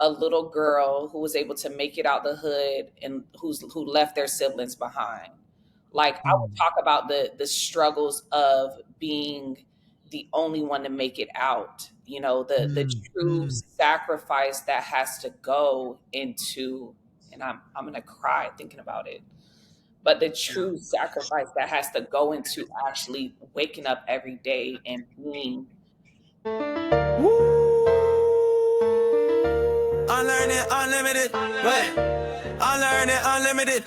a little girl who was able to make it out the hood and who left their siblings behind. Like I would talk about the struggles of being the only one to make it out. The true sacrifice that has to go into, and I'm gonna cry thinking about it. But the true sacrifice that has to go into actually waking up every day and being. Unlearned Unlimited. What? Unlearned Unlimited.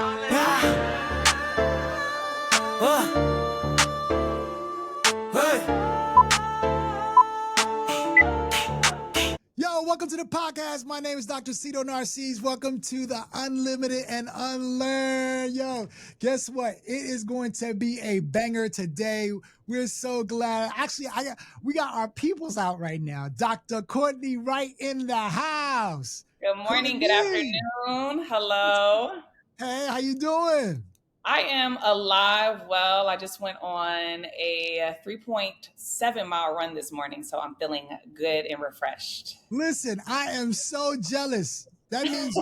Yo, welcome to the podcast. My name is Dr. Sito Narcisse. Welcome to the Unlimited and Unlearned. Yo, guess what? It is going to be a banger today. We're so glad. Actually, we got our peoples out right now. Dr. Courtney Wright in the house. Good morning, good afternoon. Hello. Hey, how you doing? I am alive. Well, I just went on a 3.7 mile run this morning, so I'm feeling good and refreshed. Listen, I am so jealous. That means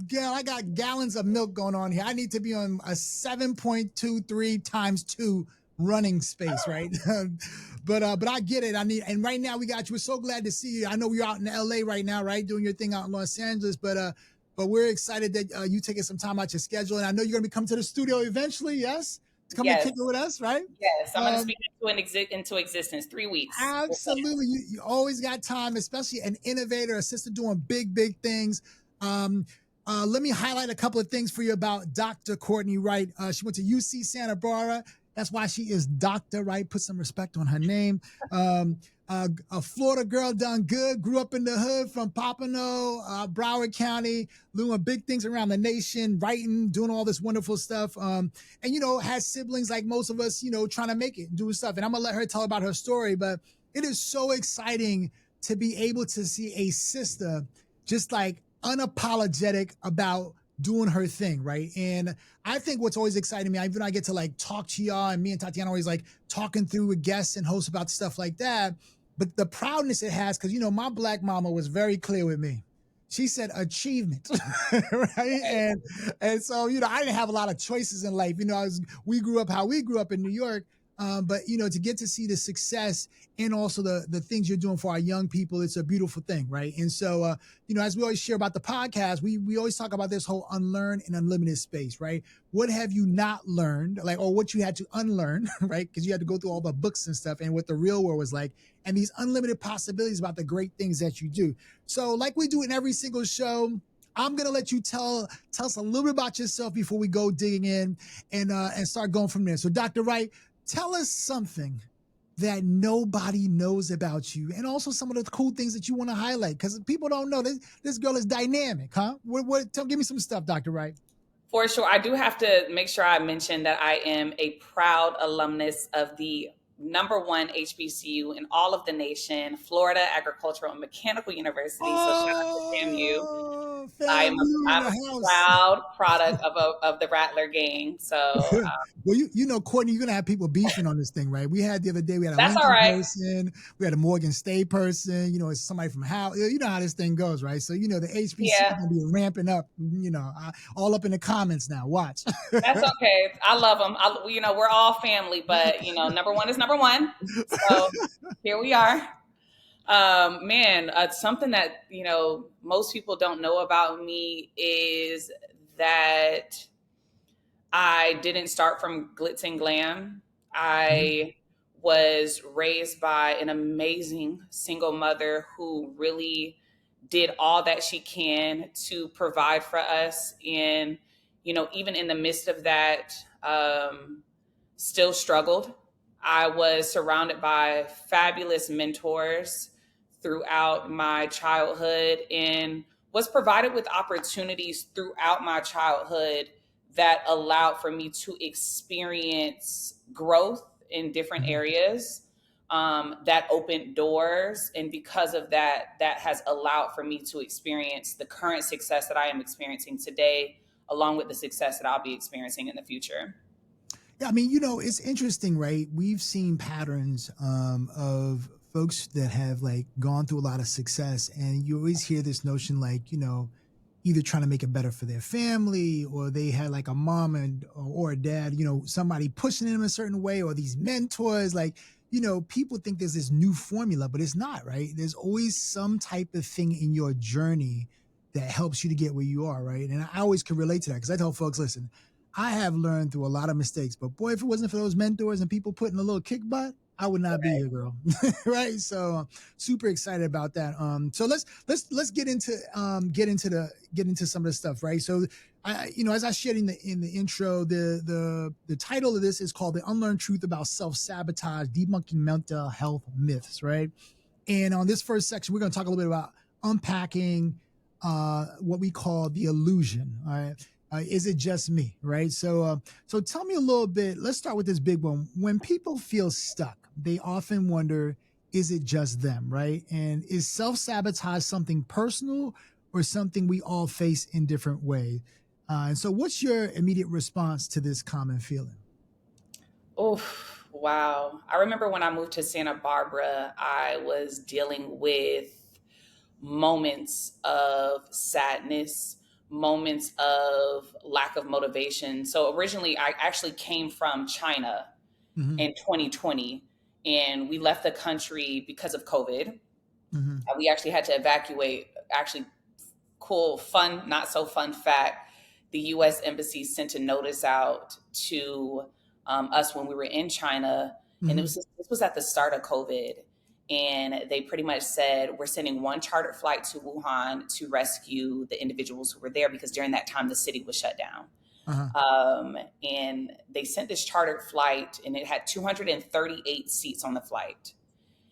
Gail, I got gallons of milk going on here. I need to be on a 7.23 times 2 running space, right? But I get it. And right now we got you. We're so glad to see you. I know you're out in LA right now, right? Doing your thing out in Los Angeles, but we're excited that you taking some time out your schedule. And I know you're going to be coming to the studio eventually, yes? To come and kick it with us, right? Yes, I'm going to speak into existence 3 weeks. Absolutely. You always got time, especially an innovator, a sister doing big, big things. Let me highlight a couple of things for you about Dr. Courtney Wright. She went to UC Santa Barbara. That's why she is Dr. Wright. Put some respect on her name. A Florida girl done good, grew up in the hood from Pompano, Broward County, doing big things around the nation, writing, doing all this wonderful stuff. And, has siblings like most of us, trying to make it and doing stuff. And I'm going to let her tell about her story. But it is so exciting to be able to see a sister just like unapologetic about doing her thing, right? And I think what's always exciting me, even I get to like talk to y'all, and me and Tatiana always like talking through with guests and hosts about stuff like that. But the proudness it has, because my black mama was very clear with me. She said achievement, right? And so I didn't have a lot of choices in life. We grew up how we grew up in New York. But to get to see the success and also the things you're doing for our young people, it's a beautiful thing, right? And so, as we always share about the podcast, we always talk about this whole unlearn and unlimited space, right? What have you not learned, or what you had to unlearn, right? Because you had to go through all the books and stuff and what the real world was like, and these unlimited possibilities about the great things that you do. So like we do in every single show, I'm going to let you tell us a little bit about yourself before we go digging in and start going from there. So Dr. Wright, tell us something that nobody knows about you, and also some of the cool things that you want to highlight, because people don't know this girl is dynamic, huh? Give me some stuff, Dr. Wright. For sure. I do have to make sure I mention that I am a proud alumnus of the #1 HBCU in all of the nation, Florida Agricultural and Mechanical University. So shout out to FAMU. I'm a proud product of the Rattler gang. So, well, Courtney, you're gonna have people beefing on this thing, right? We had the other day, we had a Lincoln person, we had a Morgan State person. It's somebody from how how this thing goes, right? So the HBCU is gonna be ramping up. All up in the comments now. Watch. That's okay. I love them. We're all family, but #1 is #1. So here we are. Something that, most people don't know about me is that I didn't start from glitz and glam. I was raised by an amazing single mother who really did all that she can to provide for us. And, even in the midst of that, still struggled. I was surrounded by fabulous mentors throughout my childhood and was provided with opportunities throughout my childhood that allowed for me to experience growth in different areas, that opened doors. And because of that, that has allowed for me to experience the current success that I am experiencing today, along with the success that I'll be experiencing in the future. Yeah, it's interesting, right? We've seen patterns of folks that have like gone through a lot of success, and you always hear this notion like, either trying to make it better for their family, or they had like a mom or a dad, somebody pushing them a certain way, or these mentors, like, people think there's this new formula, but it's not, right? There's always some type of thing in your journey that helps you to get where you are, right? And I always can relate to that because I tell folks, listen, I have learned through a lot of mistakes, but boy, if it wasn't for those mentors and people putting a little kick butt, I would not be here, girl. Right? So super excited about that. So let's get into some of the stuff, right? So as I shared in the intro, the title of this is called The Unlearned Truth About Self-Sabotage, Debunking Mental Health Myths, right? And on this first section, we're going to talk a little bit about unpacking what we call the illusion, all right? Is it just me, right? So tell me a little bit. Let's start with this big one. When people feel stuck, they often wonder, is it just them, right? And is self-sabotage something personal or something we all face in different ways? And so what's your immediate response to this common feeling? Oh, wow. I remember when I moved to Santa Barbara, I was dealing with moments of sadness, moments of lack of motivation. So originally, I actually came from China in 2020, and we left the country because of COVID. We actually had to evacuate. Actually, cool, fun, not so fun fact, the U.S. Embassy sent a notice out to us when we were in China, and this was at the start of COVID. And they pretty much said, we're sending one chartered flight to Wuhan to rescue the individuals who were there, because during that time, the city was shut down. And they sent this chartered flight, and it had 238 seats on the flight.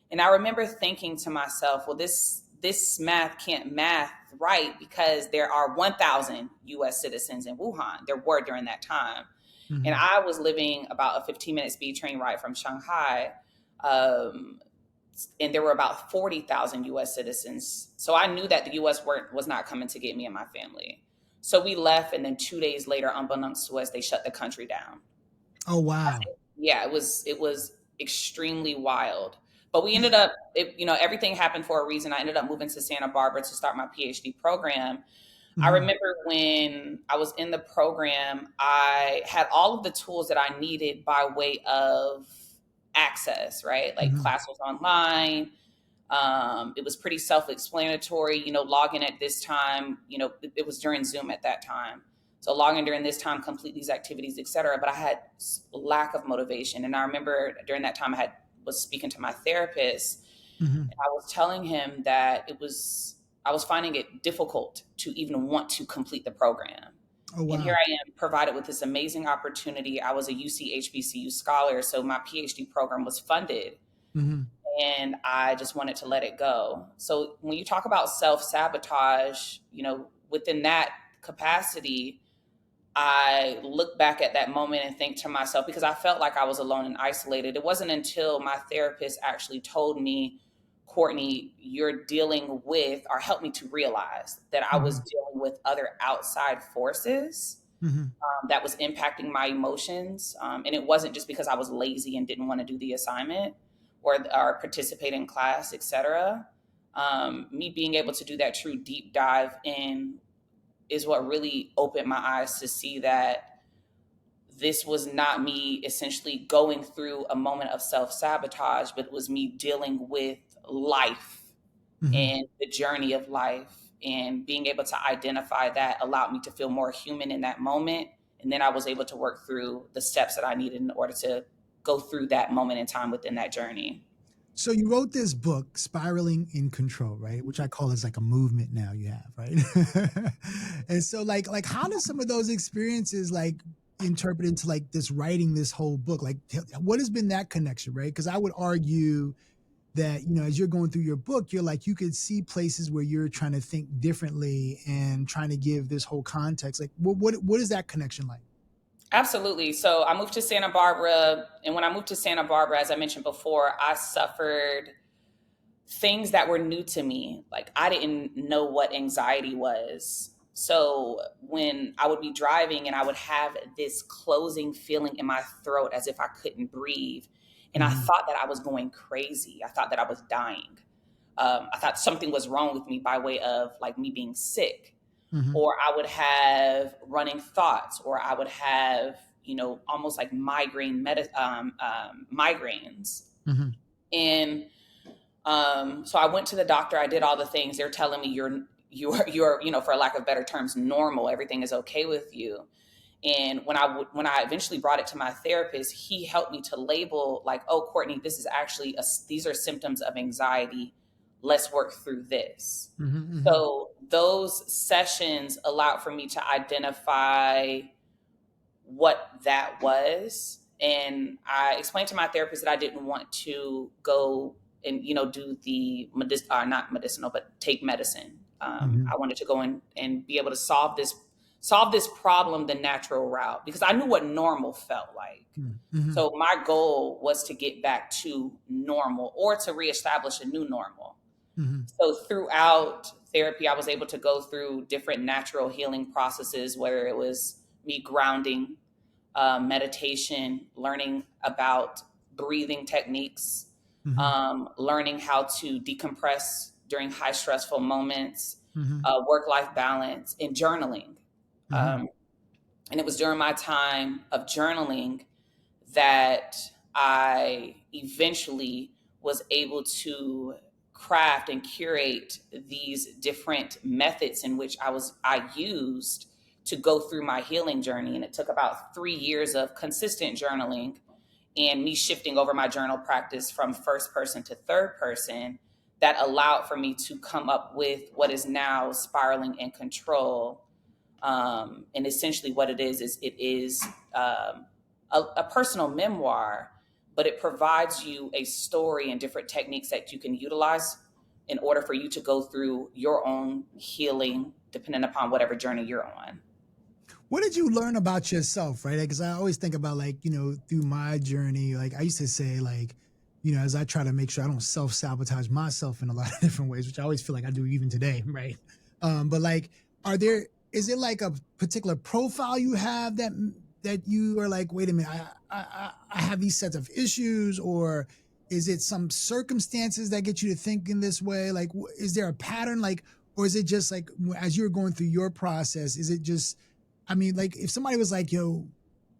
And I remember thinking to myself, well, this math can't math right, because there are 1,000 U.S. citizens in Wuhan. There were during that time. And I was living about a 15-minute speed train ride from Shanghai. And there were about 40,000 U.S. citizens. So I knew that the U.S. was not coming to get me and my family. So we left, and then 2 days later, unbeknownst to us, they shut the country down. Oh, wow. Yeah, it was extremely wild. But we ended up, everything happened for a reason. I ended up moving to Santa Barbara to start my PhD program. I remember when I was in the program, I had all of the tools that I needed by way of access, right? Like class was online. It was pretty self-explanatory, log in at this time, it was during Zoom at that time. So log in during this time, complete these activities, et cetera. But I had lack of motivation. And I remember during that time was speaking to my therapist, and I was telling him that I was finding it difficult to even want to complete the program. Oh, wow. And here I am, provided with this amazing opportunity. I was a UC HBCU scholar, so my PhD program was funded. And I just wanted to let it go. So when you talk about self-sabotage, within that capacity, I look back at that moment and think to myself, because I felt like I was alone and isolated. It wasn't until my therapist actually told me, Courtney, you're dealing with, or helped me to realize that I was dealing with other outside forces that was impacting my emotions. And it wasn't just because I was lazy and didn't want to do the assignment or participate in class, et cetera. Me being able to do that true deep dive in is what really opened my eyes to see that this was not me essentially going through a moment of self-sabotage, but it was me dealing with life and the journey of life, and being able to identify that allowed me to feel more human in that moment. And then I was able to work through the steps that I needed in order to go through that moment in time within that journey. So you wrote this book, Spiraling in Control, right? Which I call as like a movement now you have, right? And so like how does some of those experiences like interpret into like this writing this whole book? Like what has been that connection, right? Because I would argue that, as you're going through your book, you're like, you could see places where you're trying to think differently and trying to give this whole context. Like what is that connection like? Absolutely. So I moved to Santa Barbara. And when I moved to Santa Barbara, as I mentioned before, I suffered things that were new to me. Like I didn't know what anxiety was. So when I would be driving and I would have this closing feeling in my throat as if I couldn't breathe. And I thought that I was going crazy. I thought that I was dying. I thought something was wrong with me by way of like me being sick, or I would have running thoughts, or I would have, almost like migraines. And so I went to the doctor. I did all the things. They're telling me you're, for lack of better terms, normal. Everything is okay with you. And when I eventually brought it to my therapist, he helped me to label like, oh, Courtney, this is actually these are symptoms of anxiety. Let's work through this. So those sessions allowed for me to identify what that was. And I explained to my therapist that I didn't want to go and, do the not medicinal, but take medicine. I wanted to go in and be able to solve this problem the natural route, because I knew what normal felt like. So my goal was to get back to normal, or to reestablish a new normal. So throughout therapy, I was able to go through different natural healing processes, whether it was me grounding, meditation, learning about breathing techniques, learning how to decompress during high stressful moments, work-life balance, and journaling. And it was during my time of journaling that I eventually was able to craft and curate these different methods in which I used to go through my healing journey. And it took about 3 years of consistent journaling and me shifting over my journal practice from first person to third person that allowed for me to come up with what is now Spiraling in Control. And essentially what it is a personal memoir, but it provides you a story and different techniques that you can utilize in order for you to go through your own healing, depending upon whatever journey you're on. What did you learn about yourself, right? Because I always think about through my journey, like I used to say, as I try to make sure I don't self-sabotage myself in a lot of different ways, which I always feel like I do even today, right? But is it like a particular profile you have that you are like, wait a minute, I have these sets of issues, or is it some circumstances that get you to think in this way? Like, is there a pattern, or is it just like, as you're going through your process, is it just, if somebody was like, yo,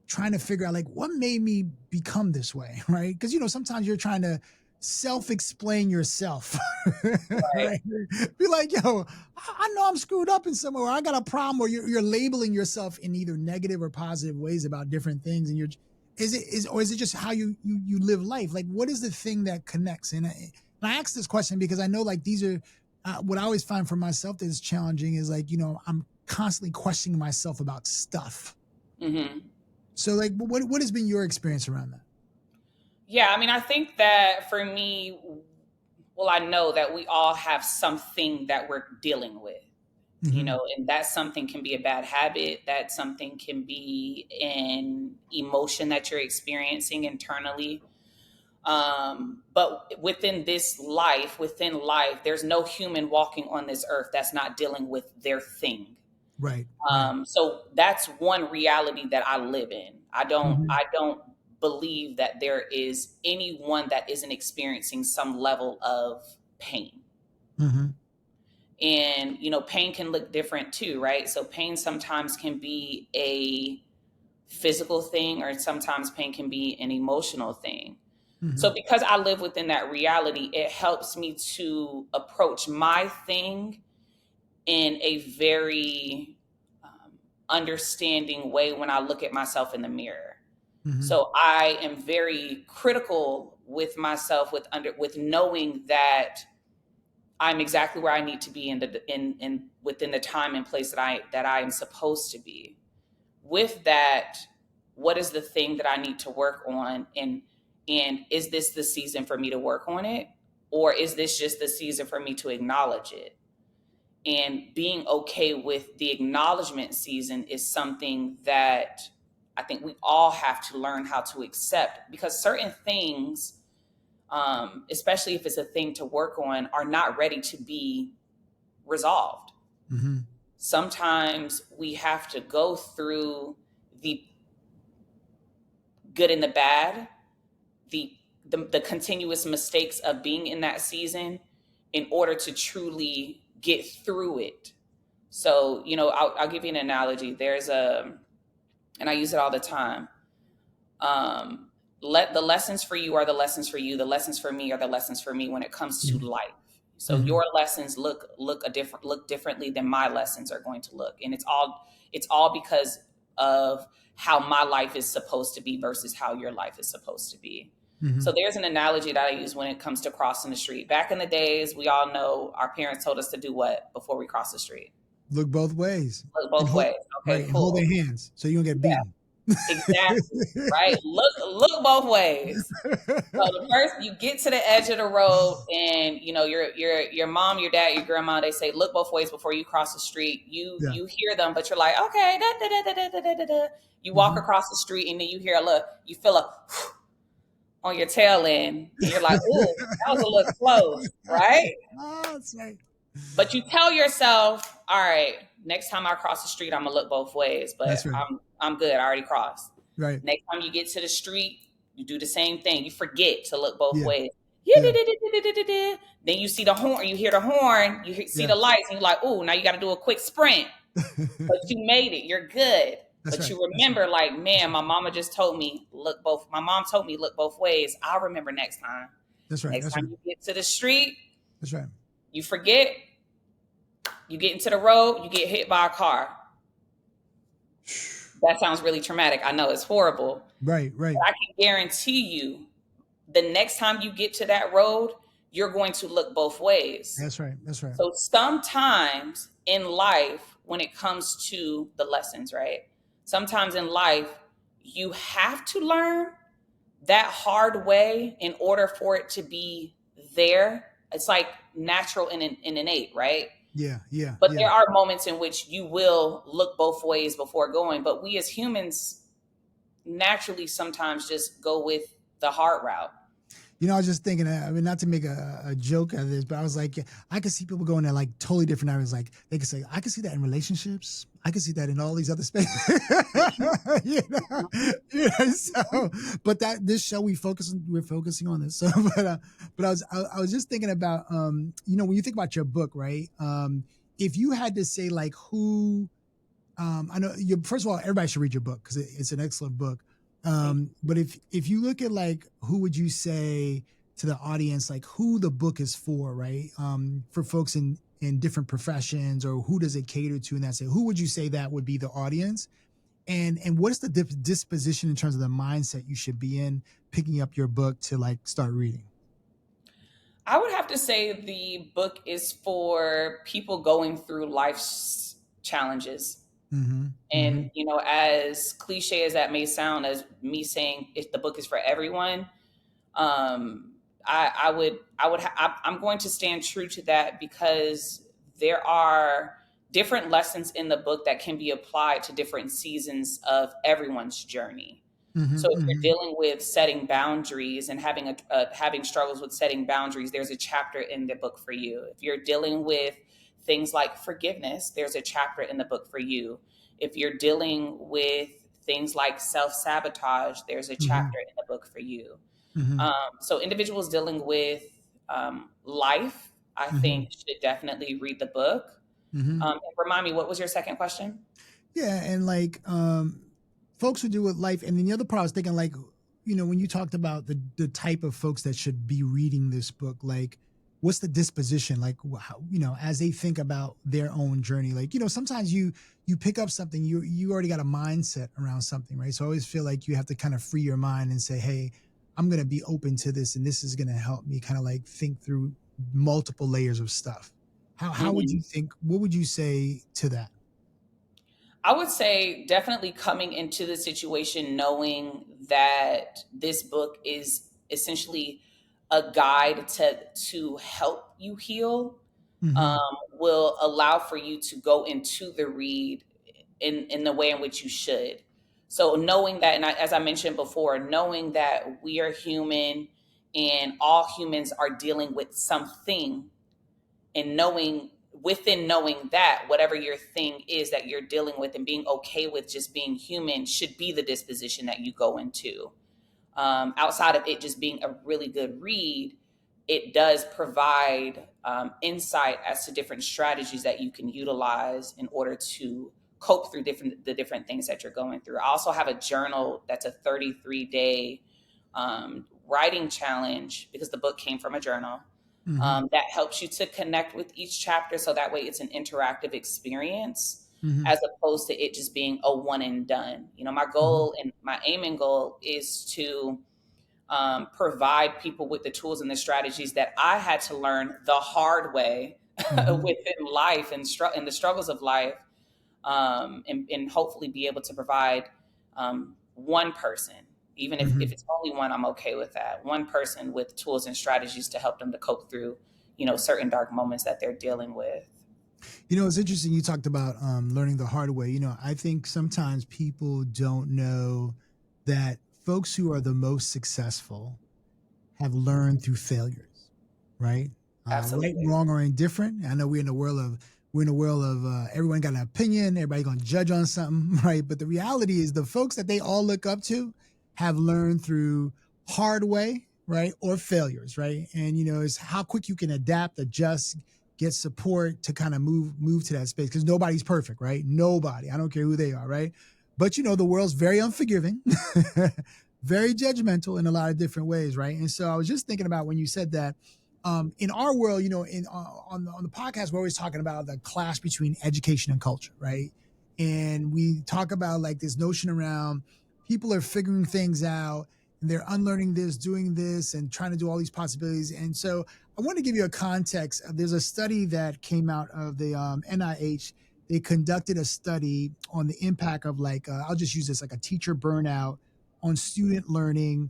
trying to figure out like what made me become this way, right? Because, sometimes you're trying to self-explain yourself, right? Be like, yo, I know I'm screwed up in somewhere, or I got a problem, or you're labeling yourself in either negative or positive ways about different things. And is it just how you live life? Like, what is the thing that connects? And I ask this question because I know like these are what I always find for myself that is challenging is like, I'm constantly questioning myself about stuff. So like, what has been your experience around that? Yeah, I think that for me, I know that we all have something that we're dealing with, and that something can be a bad habit, that something can be an emotion that you're experiencing internally. But within life, there's no human walking on this earth that's not dealing with their thing. Right. So that's one reality that I live in. I don't believe that there is anyone that isn't experiencing some level of pain. And, pain can look different too, right? So pain sometimes can be a physical thing, or sometimes pain can be an emotional thing. So because I live within that reality, it helps me to approach my thing in a very understanding way when I look at myself in the mirror. So I am very critical with myself, with knowing that I'm exactly where I need to be in within the time and place that I am supposed to be. With that, what is the thing that I need to work on, and is this the season for me to work on it, or is this just the season for me to acknowledge it? And being okay with the acknowledgement season is something that I think we all have to learn how to accept, because certain things, especially if it's a thing to work on, are not ready to be resolved. Sometimes we have to go through the good and the bad, the the continuous mistakes of being in that season in order to truly get through it. So, I'll give you an analogy. And I use it all the time. Let the lessons for you are the lessons for you. The lessons for me are the lessons for me when it comes to life. So your lessons look differently than my lessons are going to look. And it's all because of how my life is supposed to be versus how your life is supposed to be. So there's an analogy that I use when it comes to crossing the street. Back in the days, we all know our parents told us to do what before we cross the street? Look both ways. Look both ways. Okay, right, cool. And hold their hands so you don't get beaten. Exactly. Right. Look both ways. So the first, you get to the edge of the road, and your mom, your dad, your grandma, they say look both ways before you cross the street. You hear them, but you're like, okay, da, da, da, da, da, da, da. You walk across the street, and then you hear you feel a on your tail end, and you're like, ooh, that was a little close, right? Oh, that's right. But you tell yourself, all right, next time I cross the street, I'm gonna look both ways. But right. I'm good. I already crossed. Right. Next time you get to the street, you do the same thing. You forget to look both ways. Yeah. Then you see the horn. You hear the horn. You see the lights, and you're like, "Ooh, now you got to do a quick sprint." But you made it. You're good. That's but right. You remember, like, man, my mama just told me look both. My mom told me look both ways. I'll remember next time. That's right. Next time you get to the street, that's right. You forget. You get into the road. You get hit by a car. That sounds really traumatic. I know it's horrible. Right. But I can guarantee you, the next time you get to that road, you're going to look both ways. That's right. So sometimes in life, when it comes to the lessons, right? Sometimes in life, you have to learn that hard way in order for it to be there. It's like natural and innate, right? Yeah. But there are moments in which you will look both ways before going. But we as humans naturally sometimes just go with the hard route. I was just thinking, I mean, not to make a joke out of this, but I was like, I could see people going there like totally different areas. Like they could say, I could see that in relationships. I could see that in all these other spaces. So, but this show we're focusing on this. So, but I was just thinking about, when you think about your book, right? If you had to say like who, I know first of all, everybody should read your book because it's an excellent book. But if you look at like, who would you say to the audience, like who the book is for, right? For folks in different professions, or who does it cater to? And that's it. Who would you say that would be the audience? And what is the disposition in terms of the mindset you should be in picking up your book to like start reading? I would have to say the book is for people going through life's challenges. And, as cliche as that may sound, as me saying if the book is for everyone, I'm going to stand true to that because there are different lessons in the book that can be applied to different seasons of everyone's journey. So if you're dealing with setting boundaries and having struggles with setting boundaries, there's a chapter in the book for you. If you're dealing with things like forgiveness, there's a chapter in the book for you. If you're dealing with things like self-sabotage, there's a chapter in the book for you. So individuals dealing with life, I think, should definitely read the book. And remind me, what was your second question? Yeah, and like folks who do with life. And then the other part I was thinking, like, when you talked about the type of folks that should be reading this book, like, what's the disposition, like, how, as they think about their own journey, like, sometimes you pick up something, you already got a mindset around something, right? So I always feel like you have to kind of free your mind and say, hey, I'm going to be open to this, and this is going to help me kind of like think through multiple layers of stuff. How would you think, what would you say to that? I would say definitely coming into the situation knowing that this book is essentially a guide to help you heal, will allow for you to go into the read in the way in which you should. So knowing that, and as I mentioned before, knowing that we are human and all humans are dealing with something, and knowing that whatever your thing is that you're dealing with, and being okay with just being human, should be the disposition that you go into. outside of it just being a really good read, it does provide insight as to different strategies that you can utilize in order to cope through the different things that you're going through. I also have a journal that's a 33-day writing challenge, because the book came from a journal, that helps you to connect with each chapter. So that way it's an interactive experience, as opposed to it just being a one and done. My goal and my aim and goal is to provide people with the tools and the strategies that I had to learn the hard way within life and the struggles of life, and hopefully be able to provide one person, even if it's only one, I'm okay with that. One person with tools and strategies to help them to cope through, certain dark moments that they're dealing with. It's interesting. You talked about learning the hard way. I think sometimes people don't know that folks who are the most successful have learned through failures, right? Absolutely. Right, wrong, or indifferent. I know we're in a world of everyone got an opinion, everybody going to judge on something, right? But the reality is the folks that they all look up to have learned through hard way, right? Or failures, right? And, it's how quick you can adapt, adjust, get support to kind of move to that space, because nobody's perfect, right? Nobody. I don't care who they are, right? But, the world's very unforgiving, very judgmental in a lot of different ways, right? And so I was just thinking about when you said that, in our world, on the podcast, we're always talking about the clash between education and culture, right? And we talk about like this notion around people are figuring things out and they're unlearning this, doing this, and trying to do all these possibilities. And so I want to give you a context. There's a study that came out of the NIH. They conducted a study on the impact of I'll just use this, like a teacher burnout on student learning.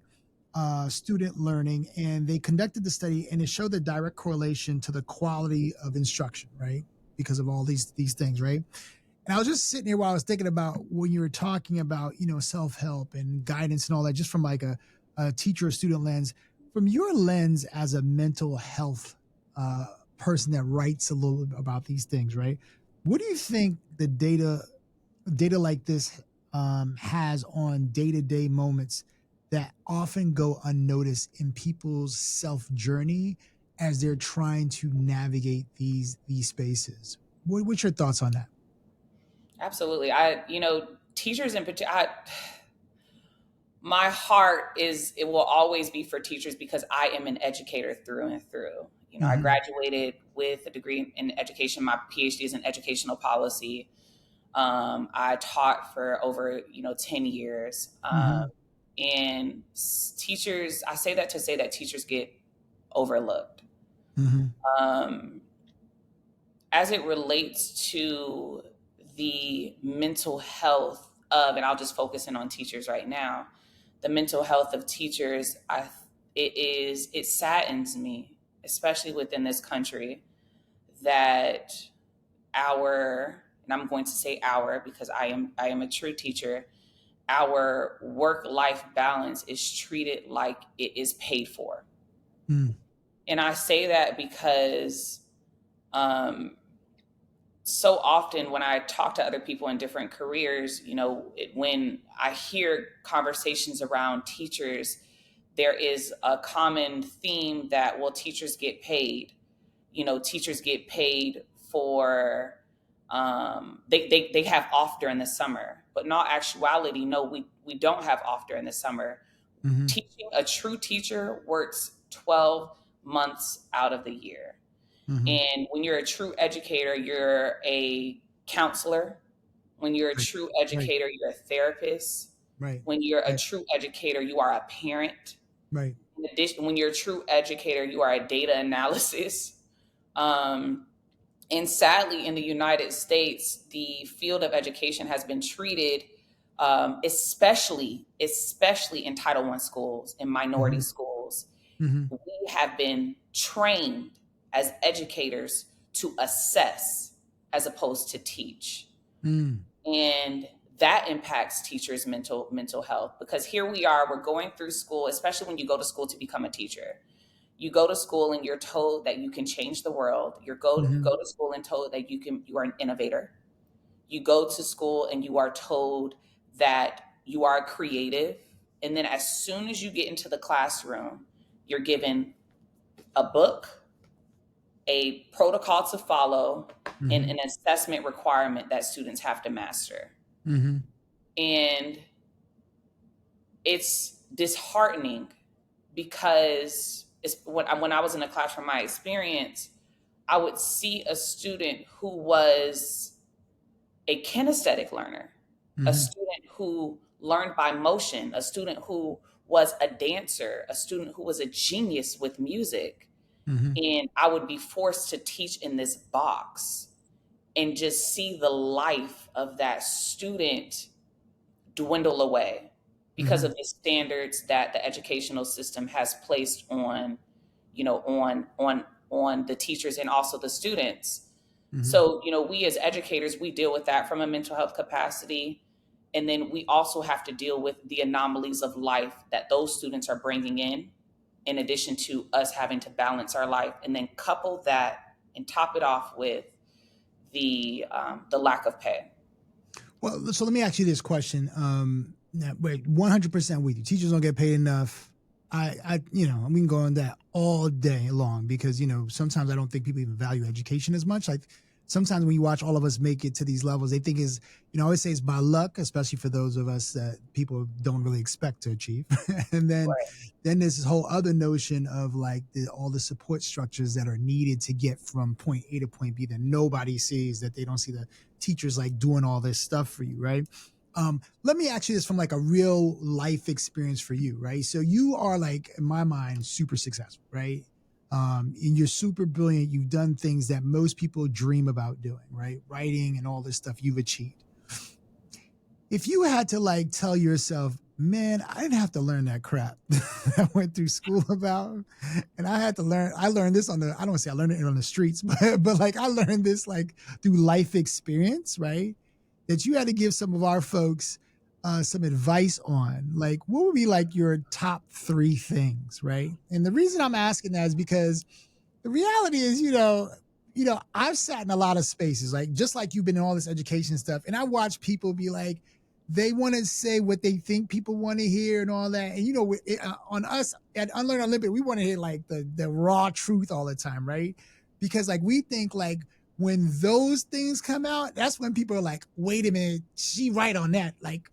And they conducted the study, and it showed the direct correlation to the quality of instruction, right? Because of all these things, right? And I was just sitting here while I was thinking about when you were talking about, self-help and guidance and all that, just from like a teacher or student lens, from your lens as a mental health person that writes a little bit about these things, right? What do you think the data like this has on day-to-day moments that often go unnoticed in people's self-journey as they're trying to navigate these spaces? What's your thoughts on that? Absolutely. Teachers in particular, my heart it will always be for teachers, because I am an educator through and through. I graduated with a degree in education. My PhD is in educational policy. I taught for over, 10 years. And teachers, I say that to say that teachers get overlooked. As it relates to the mental health of, and I'll just focus in on teachers right now, the mental health of teachers, it saddens me, especially within this country, that and I'm going to say our, because I am a true teacher, our work-life balance is treated like it is paid for. And I say that because so often when I talk to other people in different careers, when I hear conversations around teachers, there is a common theme that, well, teachers get paid. Teachers get paid for, they have off during the summer. But in all actuality, no, we don't have off during the summer. Teaching, a true teacher works 12 months out of the year. And when you're a true educator, you're a counselor. When you're a true educator, you're a therapist. When you're a true educator, you are a parent. In addition, when you're a true educator, you are a data analysis. And sadly, in the United States, the field of education has been treated, especially in Title I schools, in minority schools. We have been trained as educators to assess as opposed to teach. And that impacts teachers' mental health, because here we are, we're going through school, especially when you go to school to become a teacher. You go to school and you're told that you can change the world. You go to school and told that you are an innovator. You go to school and you are told that you are creative. And then as soon as you get into the classroom, you're given a book, a protocol to follow, and an assessment requirement that students have to master. And it's disheartening because when I was in the class, from my experience, I would see a student who was a kinesthetic learner, a student who learned by motion, a student who was a dancer, a student who was a genius with music. And I would be forced to teach in this box and just see the life of that student dwindle away because of the standards that the educational system has placed on, on the teachers and also the students. So, we as educators, we deal with that from a mental health capacity. And then we also have to deal with the anomalies of life that those students are bringing in addition to us having to balance our life, and then couple that and top it off with the lack of pay. Well, so let me ask you this question. 100% with you. Teachers don't get paid enough. We can go on that all day long because, sometimes I don't think people even value education as much. Like sometimes when you watch all of us make it to these levels, they think I always say it's by luck, especially for those of us that people don't really expect to achieve. And then there's this whole other notion of like all the support structures that are needed to get from point A to point B that nobody sees, that they don't see the teachers like doing all this stuff for you, right? Let me ask you this from like a real life experience for you, right? So you are like, in my mind, super successful, right? And you're super brilliant. You've done things that most people dream about doing, right? Writing and all this stuff you've achieved. If you had to like tell yourself, man, I didn't have to learn that crap that I went through school about. And I learned this I don't want to say I learned it on the streets, but like I learned this like through life experience, right? That you had to give some of our folks some advice on, like what would be like your top 3 things, right? And the reason I'm asking that is because the reality is, I've sat in a lot of spaces, like just like you've been in all this education stuff, and I watch people be like, they want to say what they think people want to hear and all that. And, on us at Unlearned Unlimited, we want to hear like the raw truth all the time, right? Because like we think like when those things come out, that's when people are like, wait a minute, she right on that. Like,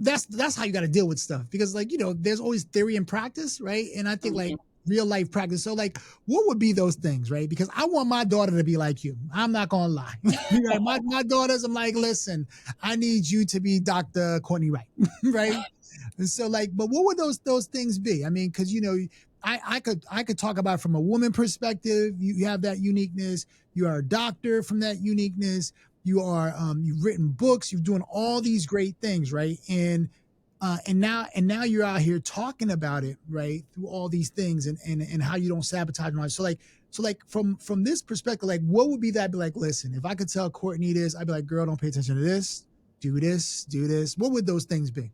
that's how you got to deal with stuff, because like, there's always theory and practice, right? And I think like real life practice. So like, what would be those things, right? Because I want my daughter to be like you. I'm not gonna lie. My daughters, I'm like, listen, I need you to be Dr. Courtney Wright, right? And so like, but what would those things be? I mean, because I could talk about it from a woman perspective. You have that uniqueness. You are a doctor from that uniqueness. You are you've written books. You're doing all these great things, right? And now you're out here talking about it, right? Through all these things and how you don't sabotage life. So like from this perspective, like what would be that? Be like, listen, if I could tell Courtney this, I'd be like, girl, don't pay attention to this. Do this. Do this. What would those things be?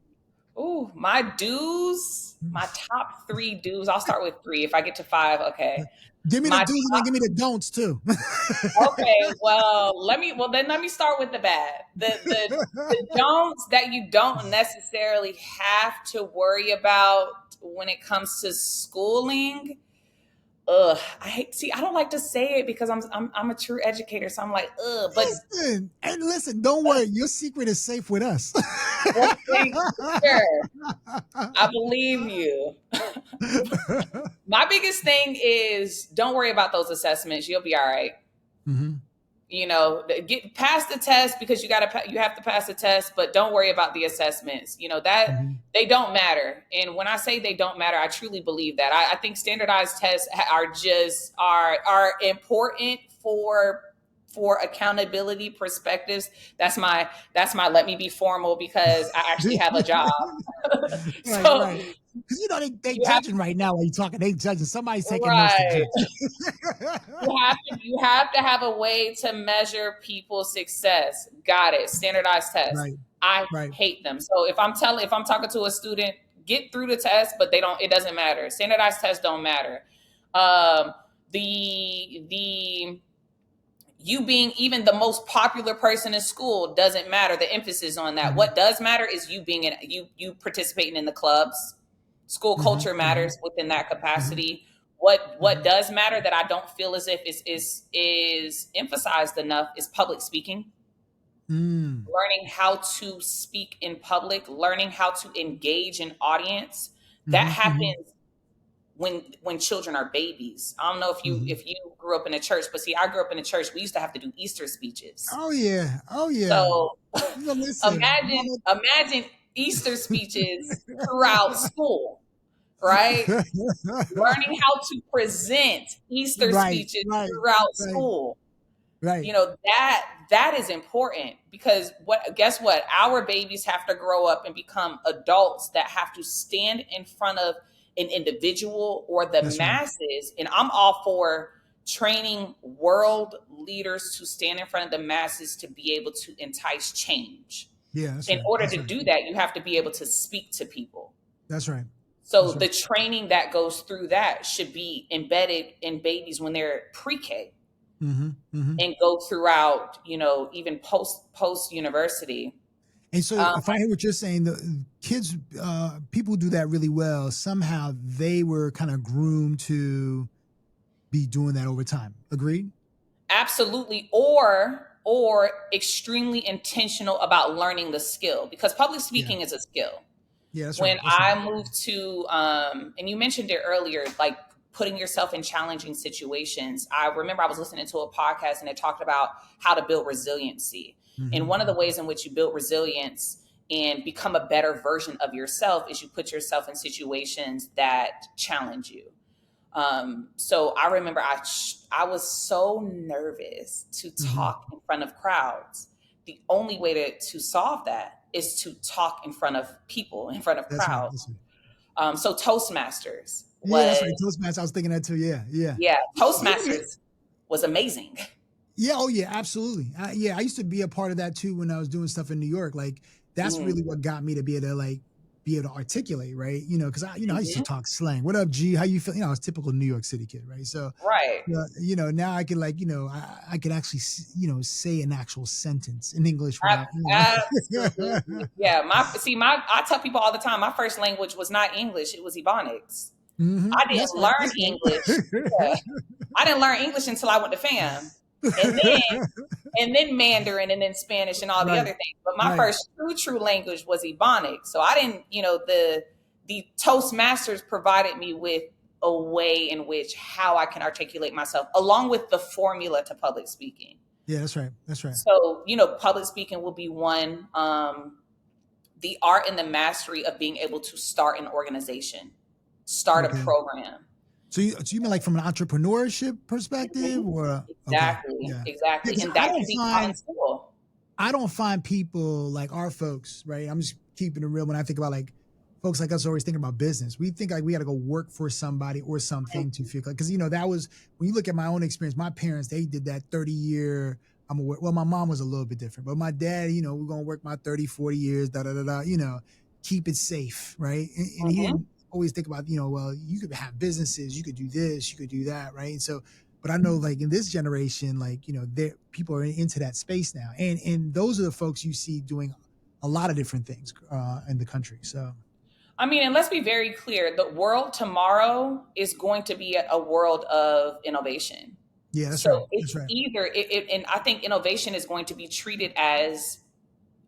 Oh, my do's, my top 3 do's. I'll start with 3. If I get to 5, okay. Give me the do's and then give me the don'ts too. Okay, let me start with the bad. The don'ts that you don't necessarily have to worry about when it comes to schooling. I don't like to say it because I'm a true educator, so I'm like, but listen, don't worry, your secret is safe with us. Sure. I believe you. My biggest thing is don't worry about those assessments. You'll be all right. Get past the test because you have to pass the test, but don't worry about the assessments. They don't matter. And when I say they don't matter, I truly believe that. I think standardized tests are important for accountability perspectives. That's my let me be formal because I actually have a job. Right. Because they judging right now while you're talking. They judging. Somebody's taking notes to judge. You have to have a way to measure people's success. Got it. Standardized tests. Right. I hate them. So if I'm talking to a student, get through the test, but it doesn't matter. Standardized tests don't matter. you being even the most popular person in school doesn't matter. The emphasis on that. Mm-hmm. What does matter is you being you participating in the clubs. School culture matters within that capacity. What does matter that I don't feel as if is emphasized enough is public speaking. Learning how to speak in public, learning how to engage an audience. That happens when children are babies. I don't know if you grew up in a church, but see, I grew up in a church. We used to have to do Easter speeches. Oh yeah. So Listen, imagine Easter speeches throughout school, right? Learning how to present Easter speeches throughout school. Right. You know, that is important because guess what? Our babies have to grow up and become adults that have to stand in front of an individual or the masses. And I'm all for training world leaders to stand in front of the masses to be able to entice change. Yeah. In order to do that, you have to be able to speak to people. That's right. So the training that goes through that should be embedded in babies when they're pre-K. And go throughout, you know, even post university. And so if I hear what you're saying, the kids, people who do that really well, somehow they were kind of groomed to be doing that over time. Agreed? Absolutely. Or extremely intentional about learning the skill, because public speaking is a skill. Yeah, that's when right. That's I moved to, and you mentioned it earlier, like putting yourself in challenging situations. I remember I was listening to a podcast and it talked about how to build resiliency. And one of the ways in which you build resilience and become a better version of yourself is you put yourself in situations that challenge you. So I remember I was so nervous to talk in front of crowds. The only way to solve that is to talk in front of people, in front of crowds. Right. So Toastmasters. That's right. Toastmasters. I was thinking that too. Yeah. Toastmasters was amazing. Yeah. Oh, yeah. Absolutely. I used to be a part of that too when I was doing stuff in New York. Like that's really what got me to be able to articulate, right? You know, because I used to talk slang. What up, G? How you feel? You know, I was a typical New York City kid, right? So, you know, now I can I can actually, say an actual sentence in English. Without, Absolutely. I tell people all the time, my first language was not English; it was Ebonics. I didn't learn English. I didn't learn English until I went to FAM, and then Mandarin, and then Spanish, and all the other things. But my first true language was Ebonics. So I didn't, the Toastmasters provided me with a way in which how I can articulate myself, along with the formula to public speaking. Yeah, that's right. So, public speaking will be one. The art and the mastery of being able to start an organization. Start a program. So you mean like from an entrepreneurship perspective, or exactly? And that can be taught in school. I don't find people like our folks, right? I'm just keeping it real when I think about like folks like us always thinking about business. We think like we got to go work for somebody or something to feel like, because that was when you look at my own experience. My parents, they did that 30-year. My mom was a little bit different, but my dad, we're gonna work my 30, 40 years, keep it safe, right? And he didn't always think about, you could have businesses, you could do this, you could do that, right? And so, but I know like in this generation, like, people are into that space now. And those are the folks you see doing a lot of different things in the country. So, I mean, and let's be very clear, the world tomorrow is going to be a world of innovation. Yeah, that's right. It's either, and I think innovation is going to be treated as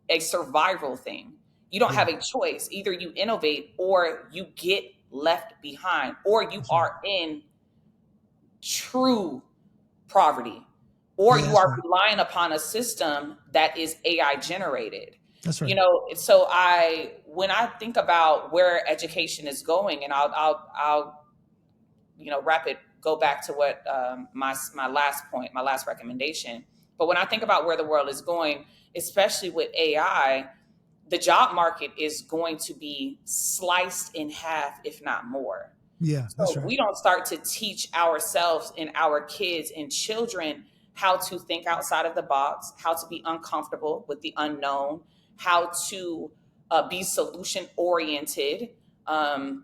a survival thing. You don't have a choice. Either you innovate or you get left behind, or you are in true poverty, or you are relying upon a system that is AI generated. That's right. So when I think about where education is going, and I'll go back to what my last recommendation. But when I think about where the world is going, especially with AI, the job market is going to be sliced in half, if not more. Yeah, that's right. We don't start to teach ourselves and our kids and children how to think outside of the box, how to be uncomfortable with the unknown, how to be solution oriented. Then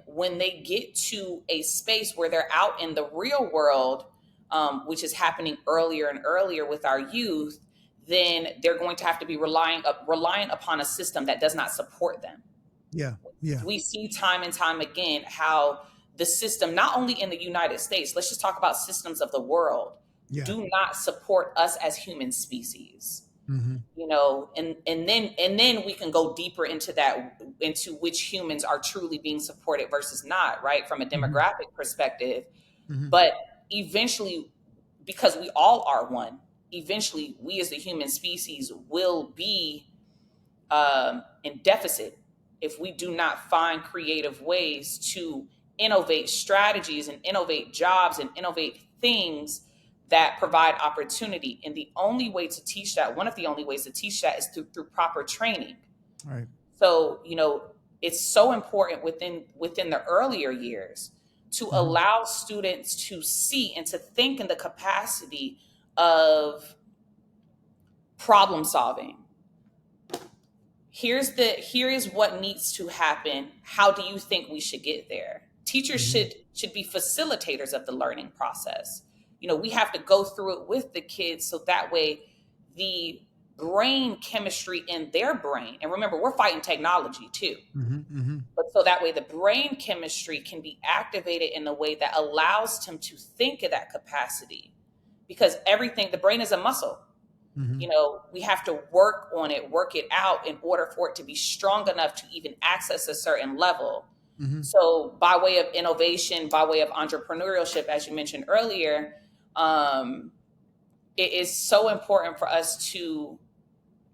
when they get to a space where they're out in the real world, which is happening earlier and earlier with our youth, then they're going to have to be reliant upon a system that does not support them. Yeah. Yeah. We see time and time again how the system, not only in the United States, let's just talk about systems of the world, do not support us as human species. You know, and then we can go deeper into that, into which humans are truly being supported versus not, right? From a demographic perspective. But eventually, because we all are one, eventually we as the human species will be in deficit if we do not find creative ways to innovate strategies and innovate jobs and innovate things that provide opportunity. And the only way to teach that, one of the only ways to teach that, is through proper training. Right. So, you know, it's so important within the earlier years to allow students to see and to think in the capacity of problem solving. Here is what needs to happen. How do you think we should get there? Teachers should be facilitators of the learning process. You know, we have to go through it with the kids so that way the brain chemistry in their brain, and remember, we're fighting technology too, but so that way the brain chemistry can be activated in a way that allows them to think of that capacity, because the brain is a muscle. You know, we have to work on it, work it out in order for it to be strong enough to even access a certain level. So by way of innovation, by way of entrepreneurship, as you mentioned earlier, it is so important for us to,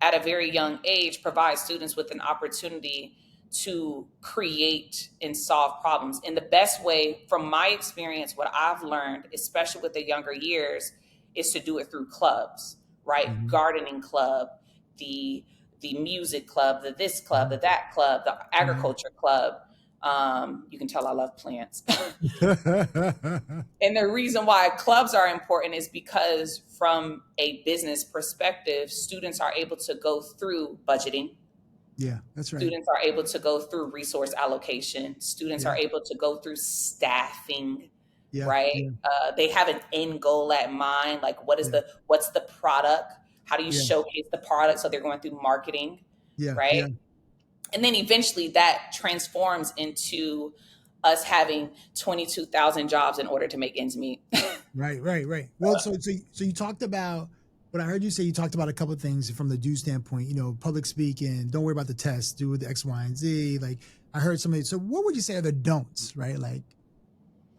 at a very young age, provide students with an opportunity to create and solve problems. And the best way, from my experience, what I've learned, especially with the younger years, is to do it through clubs, right? Gardening club, the music club, the this club, the that club, the agriculture club. You can tell I love plants. And the reason why clubs are important is because from a business perspective, students are able to go through budgeting. Yeah, that's right. Students are able to go through resource allocation. Students are able to go through staffing, right? They have an end goal at mind. Like what's the product? How do you showcase the product? So they're going through marketing, right? And then eventually that transforms into us having 22,000 jobs in order to make ends meet. Right. Well, so you talked about, what I heard you say, you talked about a couple of things from the do standpoint, you know, public speaking, don't worry about the test, do the X, Y, and Z. Like I heard somebody, so what would you say are the don'ts, right? Like,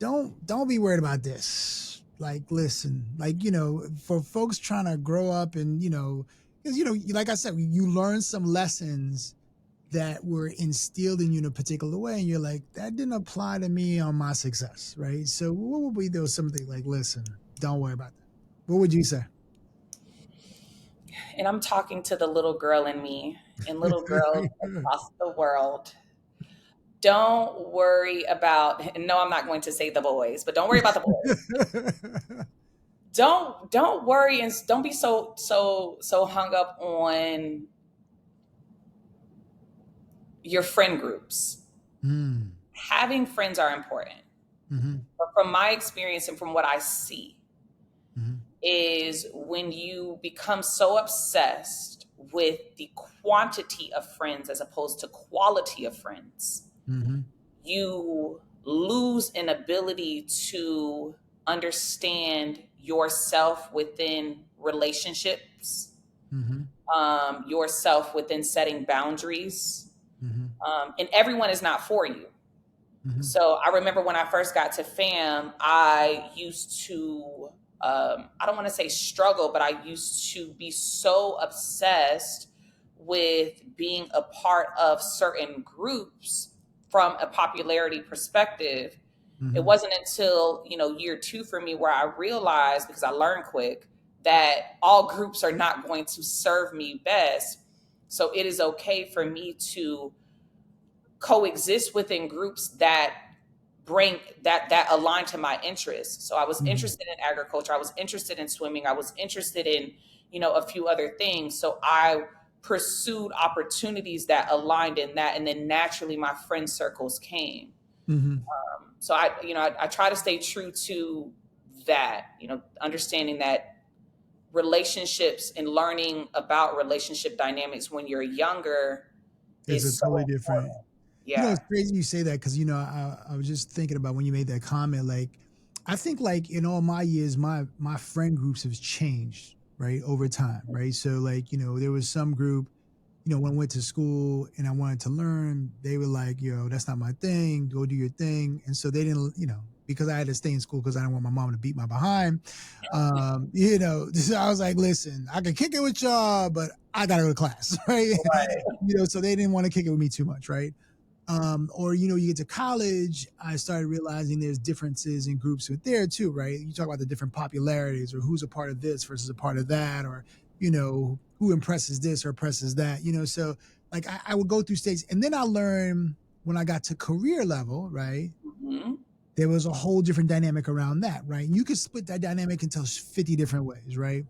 don't be worried about this. Like, listen, like, you know, for folks trying to grow up and, you know, because, you know, like I said, you learn some lessons that were instilled in you in a particular way, and you're like, that didn't apply to me on my success, right? So what would be those something like, listen, don't worry about that? What would you say? And I'm talking to the little girl in me and little girls across the world. Don't worry about, no, I'm not going to say the boys, but don't worry about the boys. Don't worry, and don't be so hung up on your friend groups. Having friends are important. But from my experience and from what I see, is when you become so obsessed with the quantity of friends as opposed to quality of friends, you lose an ability to understand yourself within relationships, yourself within setting boundaries. And everyone is not for you. So I remember when I first got to FAM, I used to, I don't want to say struggle, but I used to be so obsessed with being a part of certain groups from a popularity perspective. It wasn't until, you know, year 2 for me where I realized, because I learned quick, that all groups are not going to serve me best. So it is okay for me to coexist within groups that bring that align to my interests. So I was interested in agriculture. I was interested in swimming. I was interested in, you know, a few other things. So I pursued opportunities that aligned in that. And then naturally my friend circles came. So I try to stay true to that, understanding that relationships and learning about relationship dynamics when you're younger It's a is so totally important. different. Yeah. It's crazy you say that because, I was just thinking about when you made that comment, like, I think like in all my years, my friend groups have changed, right, over time, right? So like, there was some group, when I went to school and I wanted to learn, they were like, that's not my thing, go do your thing. And so they didn't, because I had to stay in school because I didn't want my mom to beat my behind. So I was like, listen, I can kick it with y'all, but I got to go to class, right? So they didn't want to kick it with me too much, right? Or you get to college, I started realizing there's differences in groups with there too, right? You talk about the different popularities or who's a part of this versus a part of that, or who impresses this or impresses that, so like I would go through stages, and then I learned when I got to career level, right? Mm-hmm. There was a whole different dynamic around that, right? You could split that dynamic into 50 different ways, right?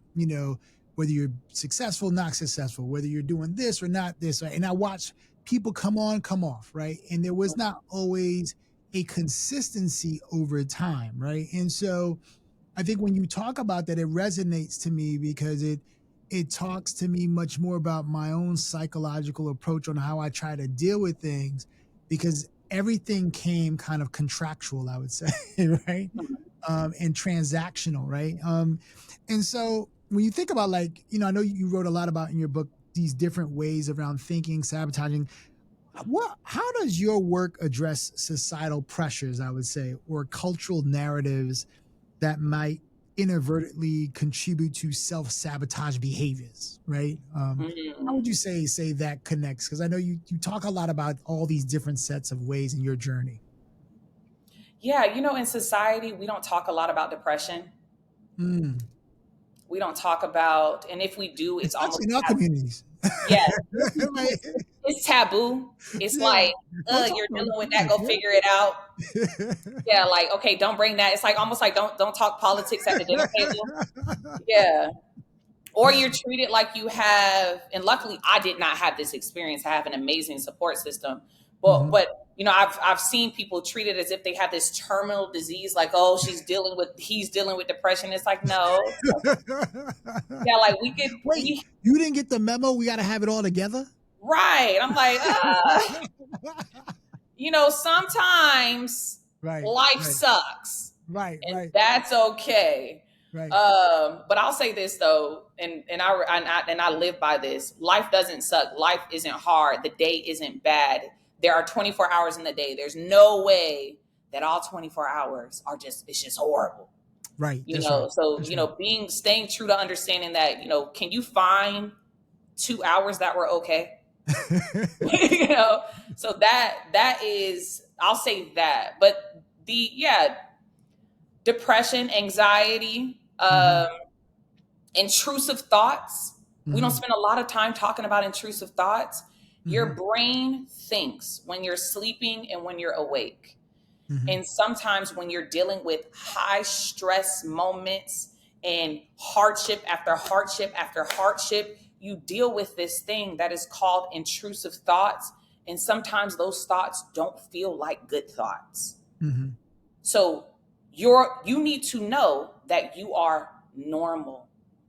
Whether you're successful, not successful, whether you're doing this or not this, right? And I watched people come on, come off, right? And there was not always a consistency over time, right? And so I think when you talk about that, it resonates to me because it talks to me much more about my own psychological approach on how I try to deal with things, because everything came kind of contractual, I would say, right? And transactional, right? And so when you think about like, I know you wrote a lot about in your book these different ways around thinking, sabotaging. How does your work address societal pressures, I would say, or cultural narratives that might inadvertently contribute to self-sabotage behaviors, right? How would you say that connects? Because I know you talk a lot about all these different sets of ways in your journey. Yeah, in society, we don't talk a lot about depression. We don't talk about, and if we do, it's almost in our communities. Yeah, it's taboo. It's like, you're dealing with that, go figure it out. Yeah, like, okay, don't bring that. It's like almost like don't talk politics at the dinner table. Yeah. Or you're treated like you have, and luckily I did not have this experience. I have an amazing support system. But I've seen people treated as if they have this terminal disease, like, oh, he's dealing with depression. It's like, no. Yeah, like Wait, you didn't get the memo? We got to have it all together? Right. I'm like, sometimes life sucks. Right. That's okay. Right. But I'll say this though, and I live by this. Life doesn't suck. Life isn't hard. The day isn't bad. There are 24 hours in the day. There's no way that all 24 hours it's just horrible. Right. Staying true to understanding that, can you find 2 hours that were okay? So that is, I'll say that. But depression, anxiety, intrusive thoughts. We don't spend a lot of time talking about intrusive thoughts. Your brain thinks when you're sleeping and when you're awake. And sometimes when you're dealing with high stress moments and hardship after hardship after hardship, you deal with this thing that is called intrusive thoughts. And sometimes those thoughts don't feel like good thoughts. So you need to know that you are normal.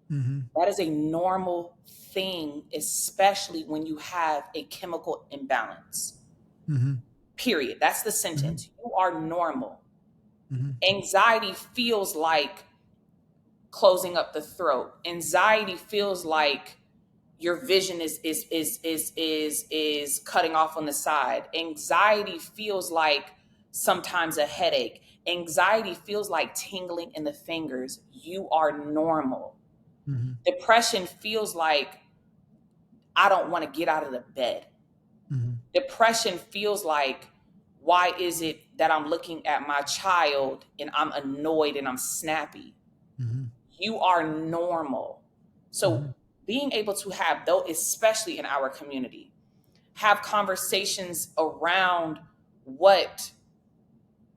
That is a normal thing, especially when you have a chemical imbalance. Period. That's the sentence. You are normal. Anxiety feels like closing up the throat. Anxiety feels like your vision is cutting off on the side. Anxiety feels like sometimes a headache. Anxiety feels like tingling in the fingers. You are normal. Depression feels like I don't want to get out of the bed. Depression feels like, why is it that I'm looking at my child and I'm annoyed and I'm snappy? You are normal. So being able to have, though, especially in our community, have conversations around what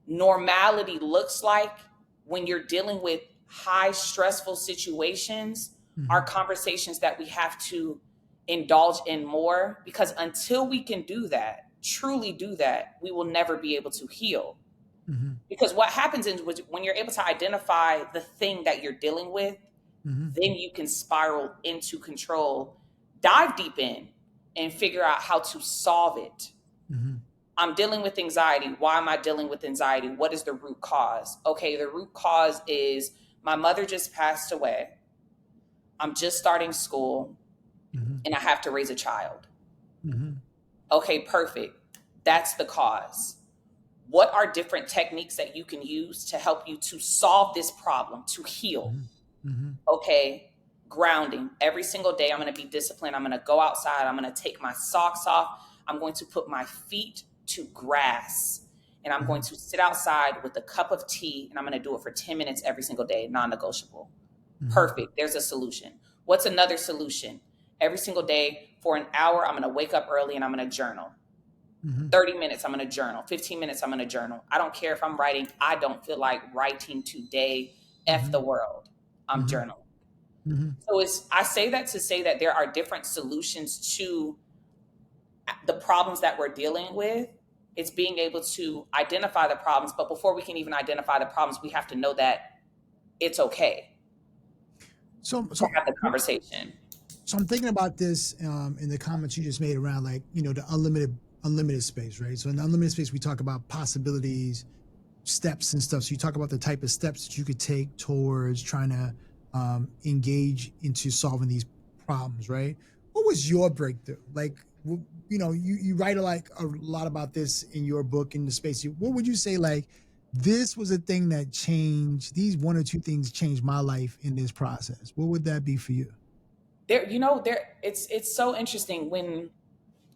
normality looks like when you're dealing with high stressful situations are conversations that we have to indulge in more, because until we can do that, truly do that, we will never be able to heal. Because what happens is when you're able to identify the thing that you're dealing with, then you can spiral into control, dive deep in, and figure out how to solve it. I'm dealing with anxiety. Why am I dealing with anxiety? What is the root cause? Okay, the root cause is my mother just passed away. I'm just starting school, and I have to raise a child. Okay, perfect. That's the cause. What are different techniques that you can use to help you to solve this problem, to heal? Okay, grounding. Every single day, I'm going to be disciplined. I'm going to go outside. I'm going to take my socks off. I'm going to put my feet to grass. And I'm going to sit outside with a cup of tea. And I'm going to do it for 10 minutes every single day, non-negotiable. Perfect. There's a solution. What's another solution? Every single day for an hour, I'm going to wake up early and I'm going to journal. 30 minutes, I'm going to journal. 15 minutes, I'm going to journal. I don't care if I'm writing. I don't feel like writing today. F the world. I'm journaling. So I say that to say that there are different solutions to the problems that we're dealing with. It's being able to identify the problems. But before we can even identify the problems, we have to know that it's okay. So have the conversation. So I'm thinking about this in the comments you just made around, like, the unlimited space, right? So in the unlimited space, we talk about possibilities, steps and stuff. So you talk about the type of steps that you could take towards trying to engage into solving these problems, right? What was your breakthrough? Like, you write a lot about this in your book, in the space. What would you say, like, this was a thing that changed, these one or two things changed my life in this process? What would that be for you? It's so interesting when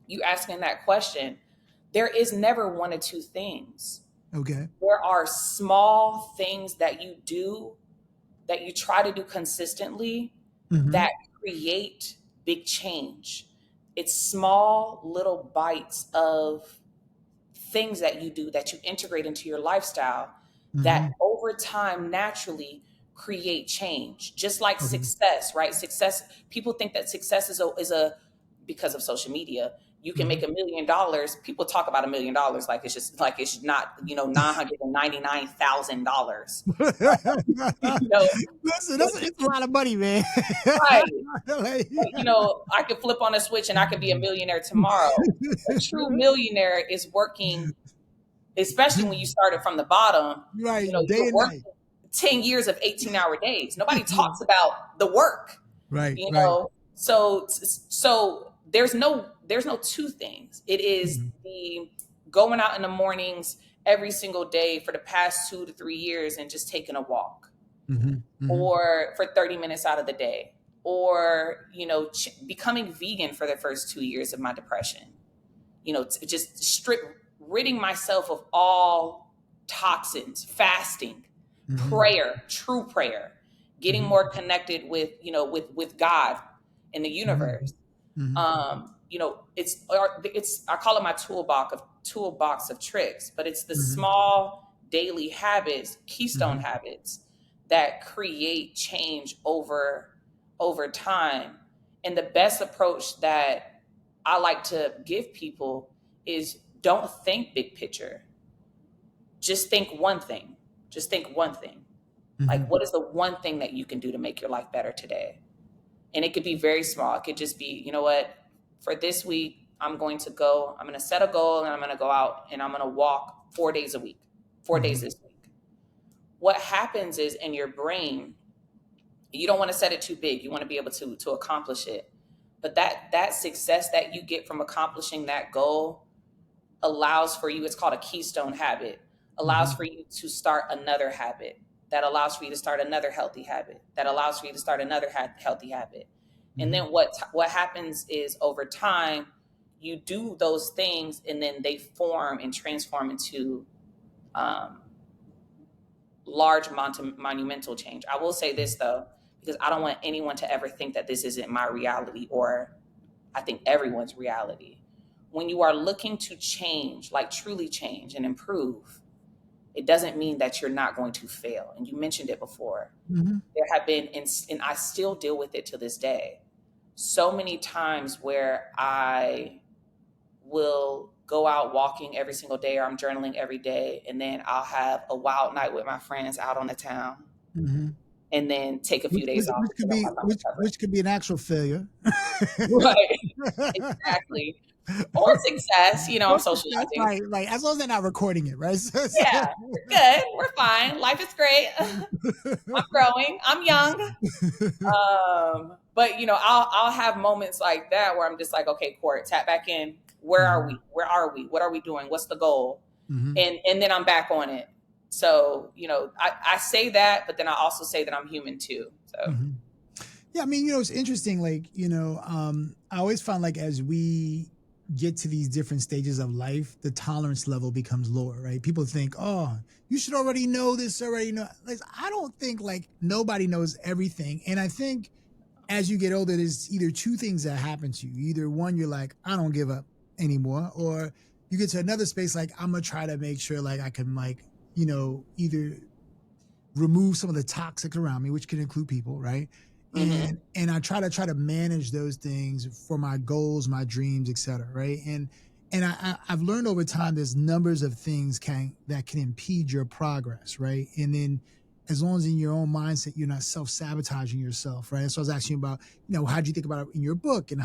you asking that question. There is never one or two things. Okay. There are small things that you do, that you try to do consistently, that create big change. It's small little bites of things that you do that you integrate into your lifestyle that over time naturally create change. Just like success, right? Success, people think that success is a because of social media. You can make $1 million. People talk about $1 million like it's not, $999,000. Listen, it's a lot of money, man. Right. I could flip on a switch and I could be a millionaire tomorrow. A true millionaire is working, especially when you started from the bottom. Right. Day and working night. 10 years of 18-hour days. Nobody talks about the work. Right. So there's no two things. It is the going out in the mornings every single day for the past 2 to 3 years and just taking a walk, or for 30 minutes out of the day, or becoming vegan for the first 2 years of my depression. Just ridding myself of all toxins, fasting, prayer, true prayer, getting more connected with God and the universe. It's I call it my toolbox of tricks, but it's the small daily habits, keystone habits that create change over time. And the best approach that I like to give people is, don't think big picture. Just think one thing. Like, what is the one thing that you can do to make your life better today? And it could be very small. It could just be, for this week, I'm going to set a goal and I'm going to go out and I'm going to walk 4 days a week, 4 days this week. What happens is, in your brain, you don't want to set it too big. You want to be able to accomplish it. But that success that you get from accomplishing that goal allows for you, it's called a keystone habit, allows for you to start another habit, that allows for you to start another healthy habit, that allows for you to start another healthy habit. And then what happens is, over time, you do those things and then they form and transform into large monumental change. I will say this, though, because I don't want anyone to ever think that this isn't my reality, or I think everyone's reality. When you are looking to change, like truly change and improve, it doesn't mean that you're not going to fail. And you mentioned it before. There have been, and I still deal with it to this day, so many times where I will go out walking every single day, or I'm journaling every day. And then I'll have a wild night with my friends out on the town. Mm-hmm. And then take a few days off. Which could be an actual failure. Right. Exactly. Or success, I'm socializing. Right. As long as they're not recording it, right? Yeah, we're good. We're fine. Life is great. I'm growing. I'm young. But I'll have moments like that where I'm just like, okay, Court, tap back in. Where are we? Where are we? What are we doing? What's the goal? Mm-hmm. And then I'm back on it. So, I say that, but then I also say that I'm human too. So. Mm-hmm. Yeah, I mean, it's interesting. I always find as we get to these different stages of life, the tolerance level becomes lower, right? People think, oh, you should already know this already. I don't think nobody knows everything. And I think as you get older, there's either two things that happen to you. Either one, you're like, I don't give up anymore. Or you get to another space, I'm going to try to make sure I can either remove some of the toxic around me, which can include people, right? Mm-hmm. And I try to manage those things for my goals, my dreams, et cetera, right? And I've learned over time there's numbers of things that can impede your progress, right? And then as long as in your own mindset you're not self-sabotaging yourself, right? So I was asking you about, how do you think about it in your book, and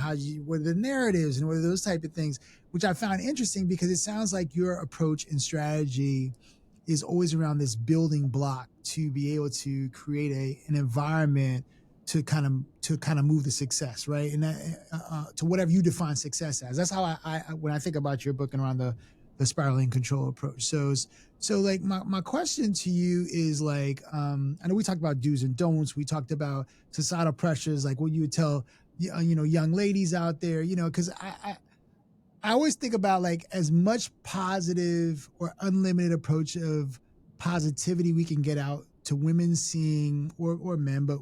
what are the narratives and what are those type of things, which I found interesting because it sounds like your approach and strategy is always around this building block to be able to create an environment to kind of move the success, right? And that, to whatever you define success as. That's how I when I think about your book and around the spiraling control approach. So my question to you is I know we talked about do's and don'ts. We talked about societal pressures, what you would tell young ladies out there, because I always think about as much positive or unlimited approach of positivity we can get out to women seeing or men, but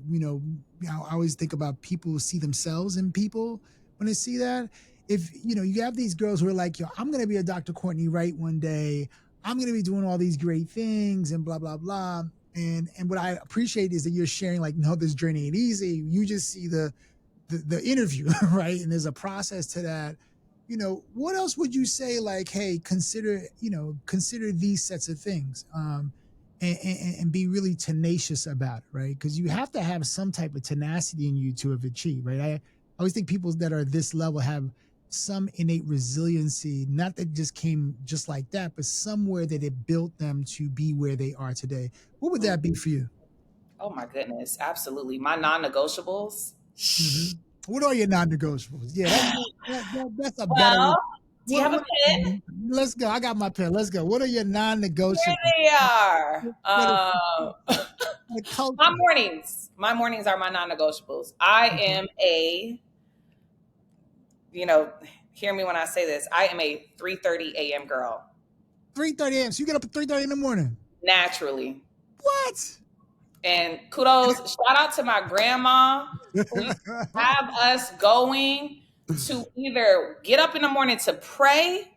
I always think about people who see themselves in people when they see that. If you have these girls who are like, yo, I'm gonna be a Dr. Courtney Wright one day, I'm gonna be doing all these great things and blah blah blah. And what I appreciate is that you're sharing no, this journey ain't easy. You just see the interview, right? And there's a process to that. What else would you say? Hey, consider these sets of things. And be really tenacious about it, right? Because you have to have some type of tenacity in you to have achieved, right? I always think people that are this level have some innate resiliency, not that just came just like that, but somewhere that it built them to be where they are today. What would that be for you? Oh my goodness, absolutely. My non-negotiables. Mm-hmm. What are your non-negotiables? Yeah, that's a better. Well, do you have a pen? Let's go. I got my pen. Let's go. What are your non-negotiables? Here they are. My mornings are my non-negotiables. I am hear me when I say this, I am a 3:30 a.m. girl. 3:30 a.m. So you get up at 3:30 in the morning? Naturally. What? And kudos, shout out to my grandma who have us going to either get up in the morning to pray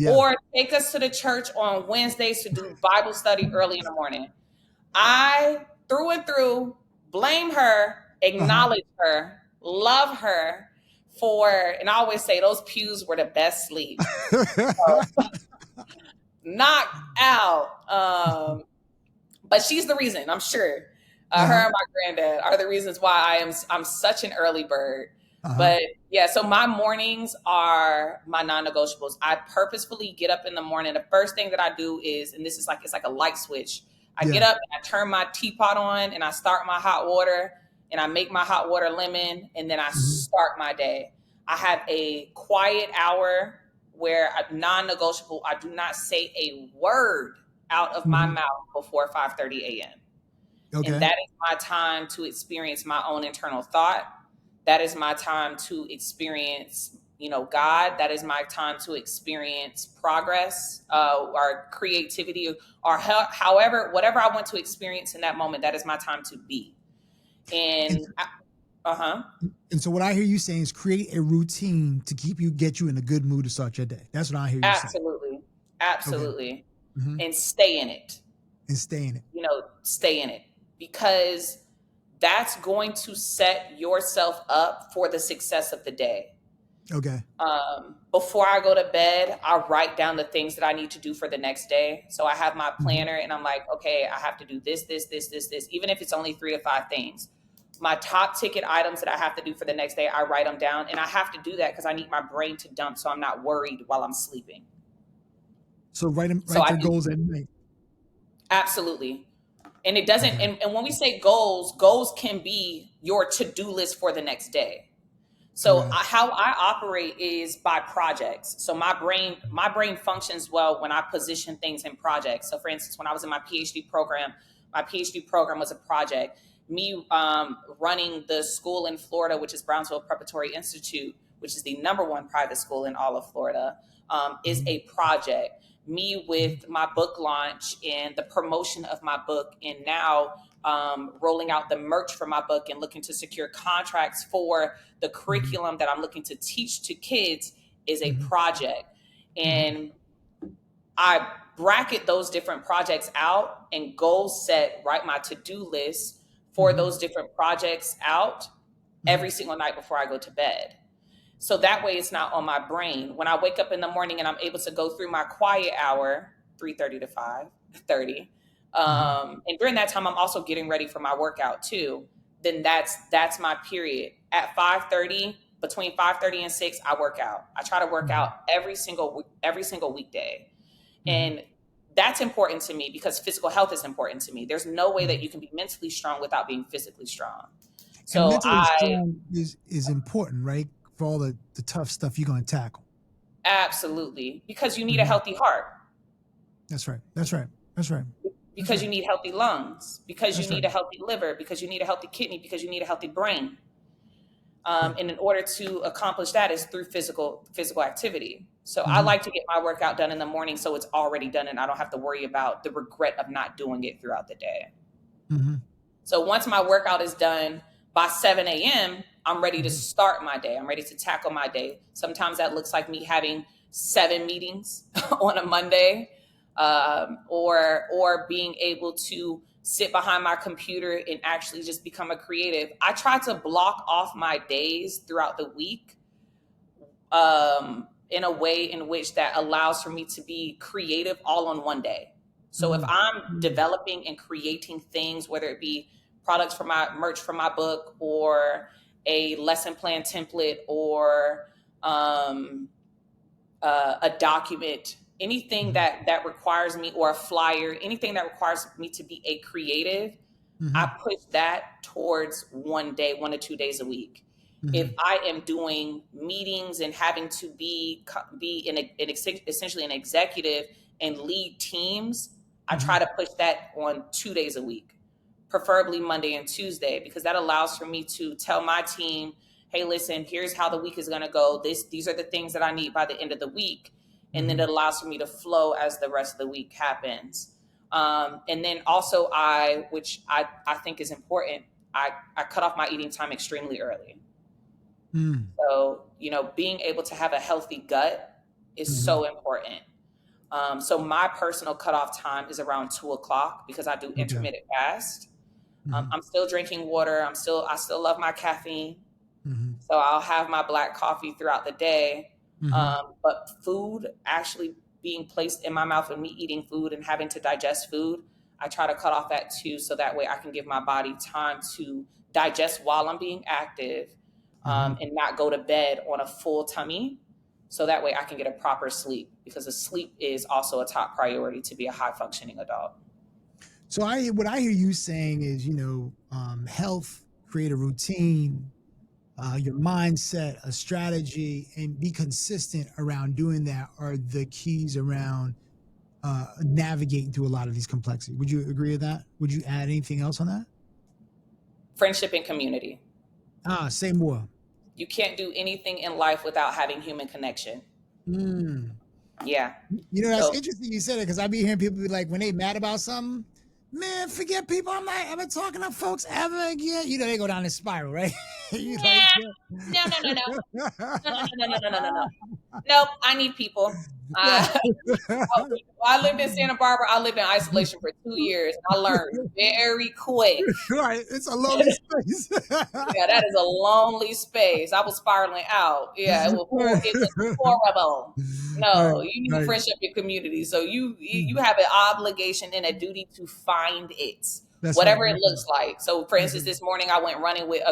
or take us to the church on Wednesdays to do Bible study early in the morning. I, through and through, blame her, acknowledge her, love her and I always say those pews were the best sleep. Knocked out. But she's the reason, I'm sure. Her and my granddad are the reasons why I'm such an early bird. But yeah, so my mornings are my non-negotiables. I purposefully get up in the morning. The first thing that I do is, and this is it's like a light switch. I get up and I turn my teapot on and I start my hot water and I make my hot water lemon and then I start my day. I have a quiet hour where I'm non-negotiable. I do not say a word out of my mouth before 5:30 a.m. Okay. And that is my time to experience my own internal thought. That is my time to experience, God. That is my time to experience progress, or creativity, or whatever I want to experience in that moment. That is my time to be. And so what I hear you saying is create a routine to get you in a good mood to start your day. That's what I hear you saying. Absolutely. Okay. Mm-hmm. And stay in it. Stay in it. Because that's going to set yourself up for the success of the day. Okay. Before I go to bed, I write down the things that I need to do for the next day. So I have my Mm-hmm. planner and I'm like, okay, I have to do this, even if it's only 3 to 5 things. My top ticket items that I have to do for the next day, I write them down. And I have to do that because I need my brain to dump so I'm not worried while I'm sleeping. So write their goals at night. Absolutely. And it doesn't, Okay. and when we say goals can be your to-do list for the next day. So Okay. how I operate is by projects. So my brain functions well when I position things in projects. So for instance, when I was in my PhD program was a project. Me running the school in Florida, which is Brownsville Preparatory Institute, which is the #1 private school in all of Florida, is a project. Me with my book launch and the promotion of my book, and now rolling out the merch for my book and looking to secure contracts for the curriculum that I'm looking to teach to kids is a project. And I bracket those different projects out and goal set, write my to-do list for those different projects out every single night before I go to bed. So that way it's not on my brain. When I wake up in the morning and I'm able to go through my quiet hour, 3:30 to 5:30, and during that time I'm also getting ready for my workout too, then that's my period. At 5:30, between 5:30 and 6, I work out. I try to work out every single weekday. And that's important to me because physical health is important to me. There's no way that you can be mentally strong without being physically strong. So and mentally strong is important, right? For all the tough stuff you're going to tackle. Absolutely. Because you need a healthy heart. That's right. Because you need healthy lungs, because you need a healthy liver, because you need a healthy kidney, because you need a healthy brain. And in order to accomplish that is through physical activity. So I like to get my workout done in the morning so it's already done and I don't have to worry about the regret of not doing it throughout the day. So once my workout is done by 7 a.m., I'm ready to start my day. I'm ready to tackle my day. Sometimes that looks like me having 7 meetings on a Monday, or being able to sit behind my computer and actually just become a creative. I try to block off my days throughout the week in a way in which that allows for me to be creative all on one day. So if I'm developing and creating things, whether it be products for my merch for my book or a lesson plan template or a document, anything that requires me, or a flyer, anything that requires me to be a creative, I push that towards 1 day, 1 to 2 days a week. If I am doing meetings and having to be essentially an executive and lead teams, I try to push that on 2 days a week, preferably Monday and Tuesday, because that allows for me to tell my team, hey, listen, here's how the week is going to go. These are the things that I need by the end of the week. And then it allows for me to flow as the rest of the week happens. And then also which I think is important, I cut off my eating time extremely early. So, being able to have a healthy gut is so important. So my personal cutoff time is around 2:00 because I do intermittent fast. I'm still drinking water. I still love my caffeine. So I'll have my black coffee throughout the day. But food actually being placed in my mouth and me eating food and having to digest food, I try to cut off that too. So that way I can give my body time to digest while I'm being active, and not go to bed on a full tummy. So that way I can get a proper sleep, because the sleep is also a top priority to be a high functioning adult. So what I hear you saying is, health, create a routine, your mindset, a strategy, and be consistent around doing that are the keys around navigating through a lot of these complexities. Would you agree with that? Would you add anything else on that? Friendship and community. Say more. You can't do anything in life without having human connection. Yeah. That's interesting you said it, because I be hearing people be like, when they mad about something, man, forget people. I'm not ever talking to folks ever again. They go down this spiral, right? No. Nope, I need people. Right. I lived in Santa Barbara. I lived in isolation for 2 years. I learned very quick. Right. It's a lonely space. Yeah, that is a lonely space. I was spiraling out. Yeah, Right. it was horrible. Right. No, you need to Right. friendship your community. So you have an obligation and a duty to find it, That's right. whatever it looks like. So, for instance, this morning I went running with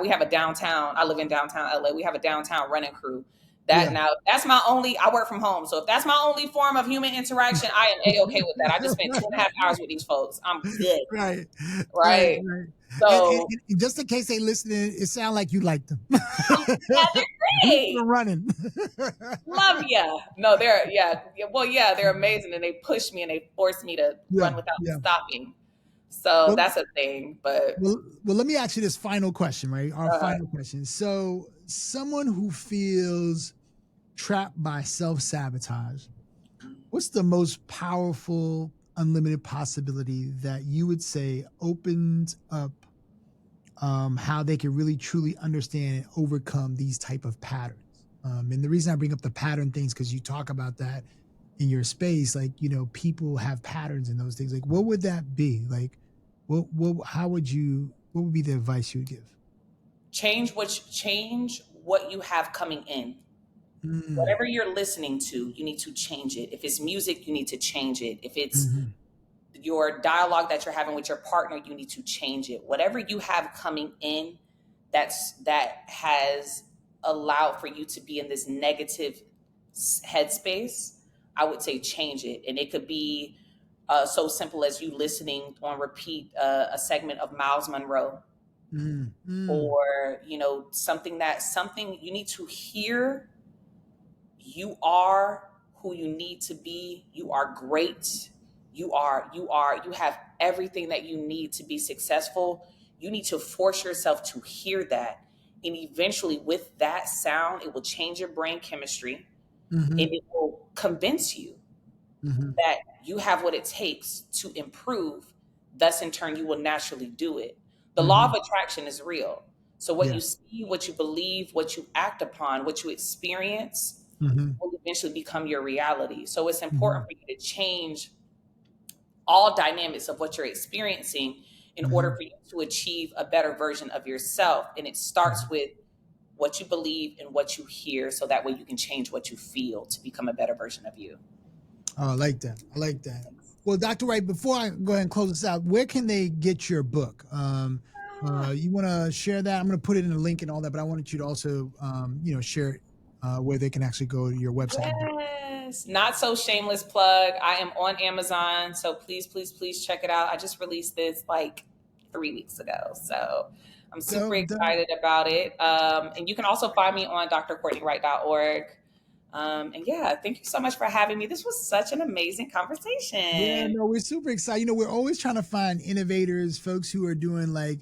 we have a downtown. I live in downtown LA. We have a downtown running crew. Yeah. Now that's my only. I work from home, so if that's my only form of human interaction, I am a-okay with that. I just spent 2.5 hours with these folks. I'm good, Right. Right. right? Right. So And just in case they listening, it sounds like you like them. yeah, they're great. Running. Love ya. No, they're amazing, and they push me and they force me to run without stopping. So that's a thing. But well, let me ask you this final question, right? Our final question. So, someone who feels trapped by self-sabotage, what's the most powerful unlimited possibility that you would say opens up how they can really truly understand and overcome these type of patterns? And the reason I bring up the pattern things, because you talk about that in your space, like, you know, people have patterns in those things. Like, what would that be? Like, what would be the advice you would give? Change what you have coming in. Whatever you're listening to, you need to change it. If it's music, you need to change it. If it's your dialogue that you're having with your partner, you need to change it. Whatever you have coming in that has allowed for you to be in this negative headspace, I would say change it. And it could be so simple as you listening on repeat a segment of Miles Monroe, or something you need to hear. You are who you need to be. You are great. You have everything that you need to be successful. You need to force yourself to hear that. And eventually with that sound, it will change your brain chemistry, and it will convince you that you have what it takes to improve. Thus, in turn, you will naturally do it. The law of attraction is real. So what you see, what you believe, what you act upon, what you experience will eventually become your reality. So it's important for you to change all dynamics of what you're experiencing in order for you to achieve a better version of yourself. And it starts with what you believe and what you hear, so that way you can change what you feel to become a better version of you. Oh, I like that. Well, Dr. Wright, before I go ahead and close this out, where can they get your book? You want to share that? I'm going to put it in a link and all that, but I wanted you to also, share it where they can actually go to your website. Yes, not so shameless plug. I am on Amazon, so please check it out. I just released this like 3 weeks ago, so I'm super excited about it. And you can also find me on drcourtneywright.org. And yeah, thank you so much for having me. This was such an amazing conversation. Yeah, no, we're super excited. We're always trying to find innovators, folks who are doing like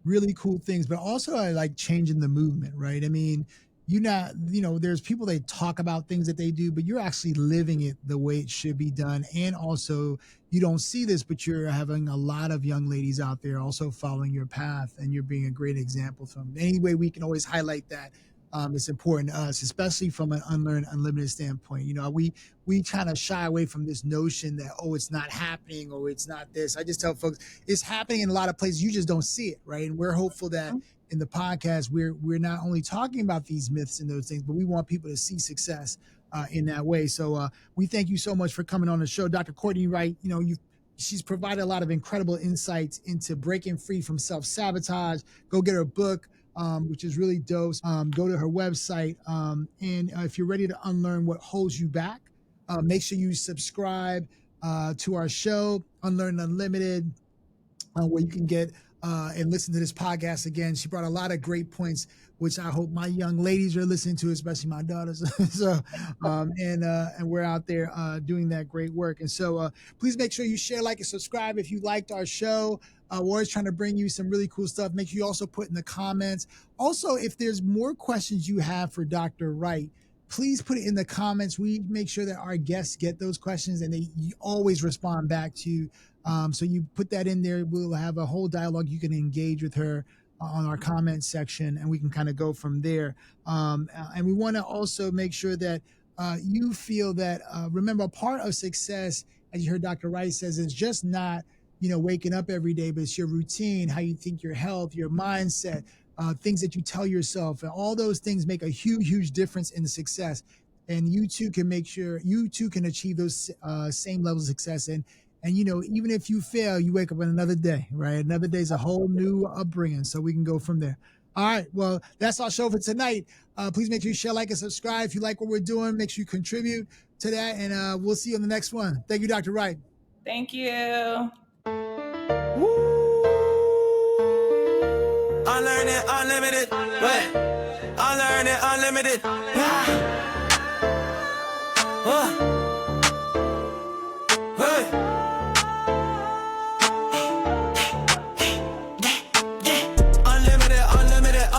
really cool things, but also like changing the movement, right? I mean, there's people, they talk about things that they do, but you're actually living it the way it should be done. And also, you don't see this, but you're having a lot of young ladies out there also following your path, and you're being a great example from any way we can always highlight that. It's important to us, especially from an Unlearned Unlimited standpoint. We kind of shy away from this notion that, it's not happening or it's not this. I just tell folks it's happening in a lot of places. You just don't see it, right? And we're hopeful that in the podcast, we're not only talking about these myths and those things, but we want people to see success in that way. So we thank you so much for coming on the show, Dr. Courtney Wright. She's provided a lot of incredible insights into breaking free from self-sabotage. Go get her book, which is really dope. Go to her website. And if you're ready to unlearn what holds you back, make sure you subscribe to our show, Unlearned Unlimited, where you can get and listen to this podcast again. She brought a lot of great points, which I hope my young ladies are listening to, especially my daughters. So, and we're out there doing that great work. And so please make sure you share, like, and subscribe if you liked our show. We're always trying to bring you some really cool stuff. Make sure you also put in the comments. Also, if there's more questions you have for Dr. Wright, please put it in the comments. We make sure that our guests get those questions, and they always respond back to you. So you put that in there. We'll have a whole dialogue. You can engage with her on our comment section, and we can kind of go from there. And we want to also make sure that you feel that, remember, part of success, as you heard Dr. Wright says, is just not, waking up every day, but it's your routine, how you think, your health, your mindset, things that you tell yourself, and all those things make a huge, huge difference in success. And you too can make sure you too can achieve those same levels of success. And even if you fail, you wake up on another day, right? Another day is a whole new upbringing, so we can go from there. All right, well, that's our show for tonight. Please make sure you share, like, and subscribe. If you like what we're doing, make sure you contribute to that, and we'll see you on the next one. Thank you, Dr. Wright. Thank you. Unlearned Unlimited. What? Unlearned Unlimited. Hey.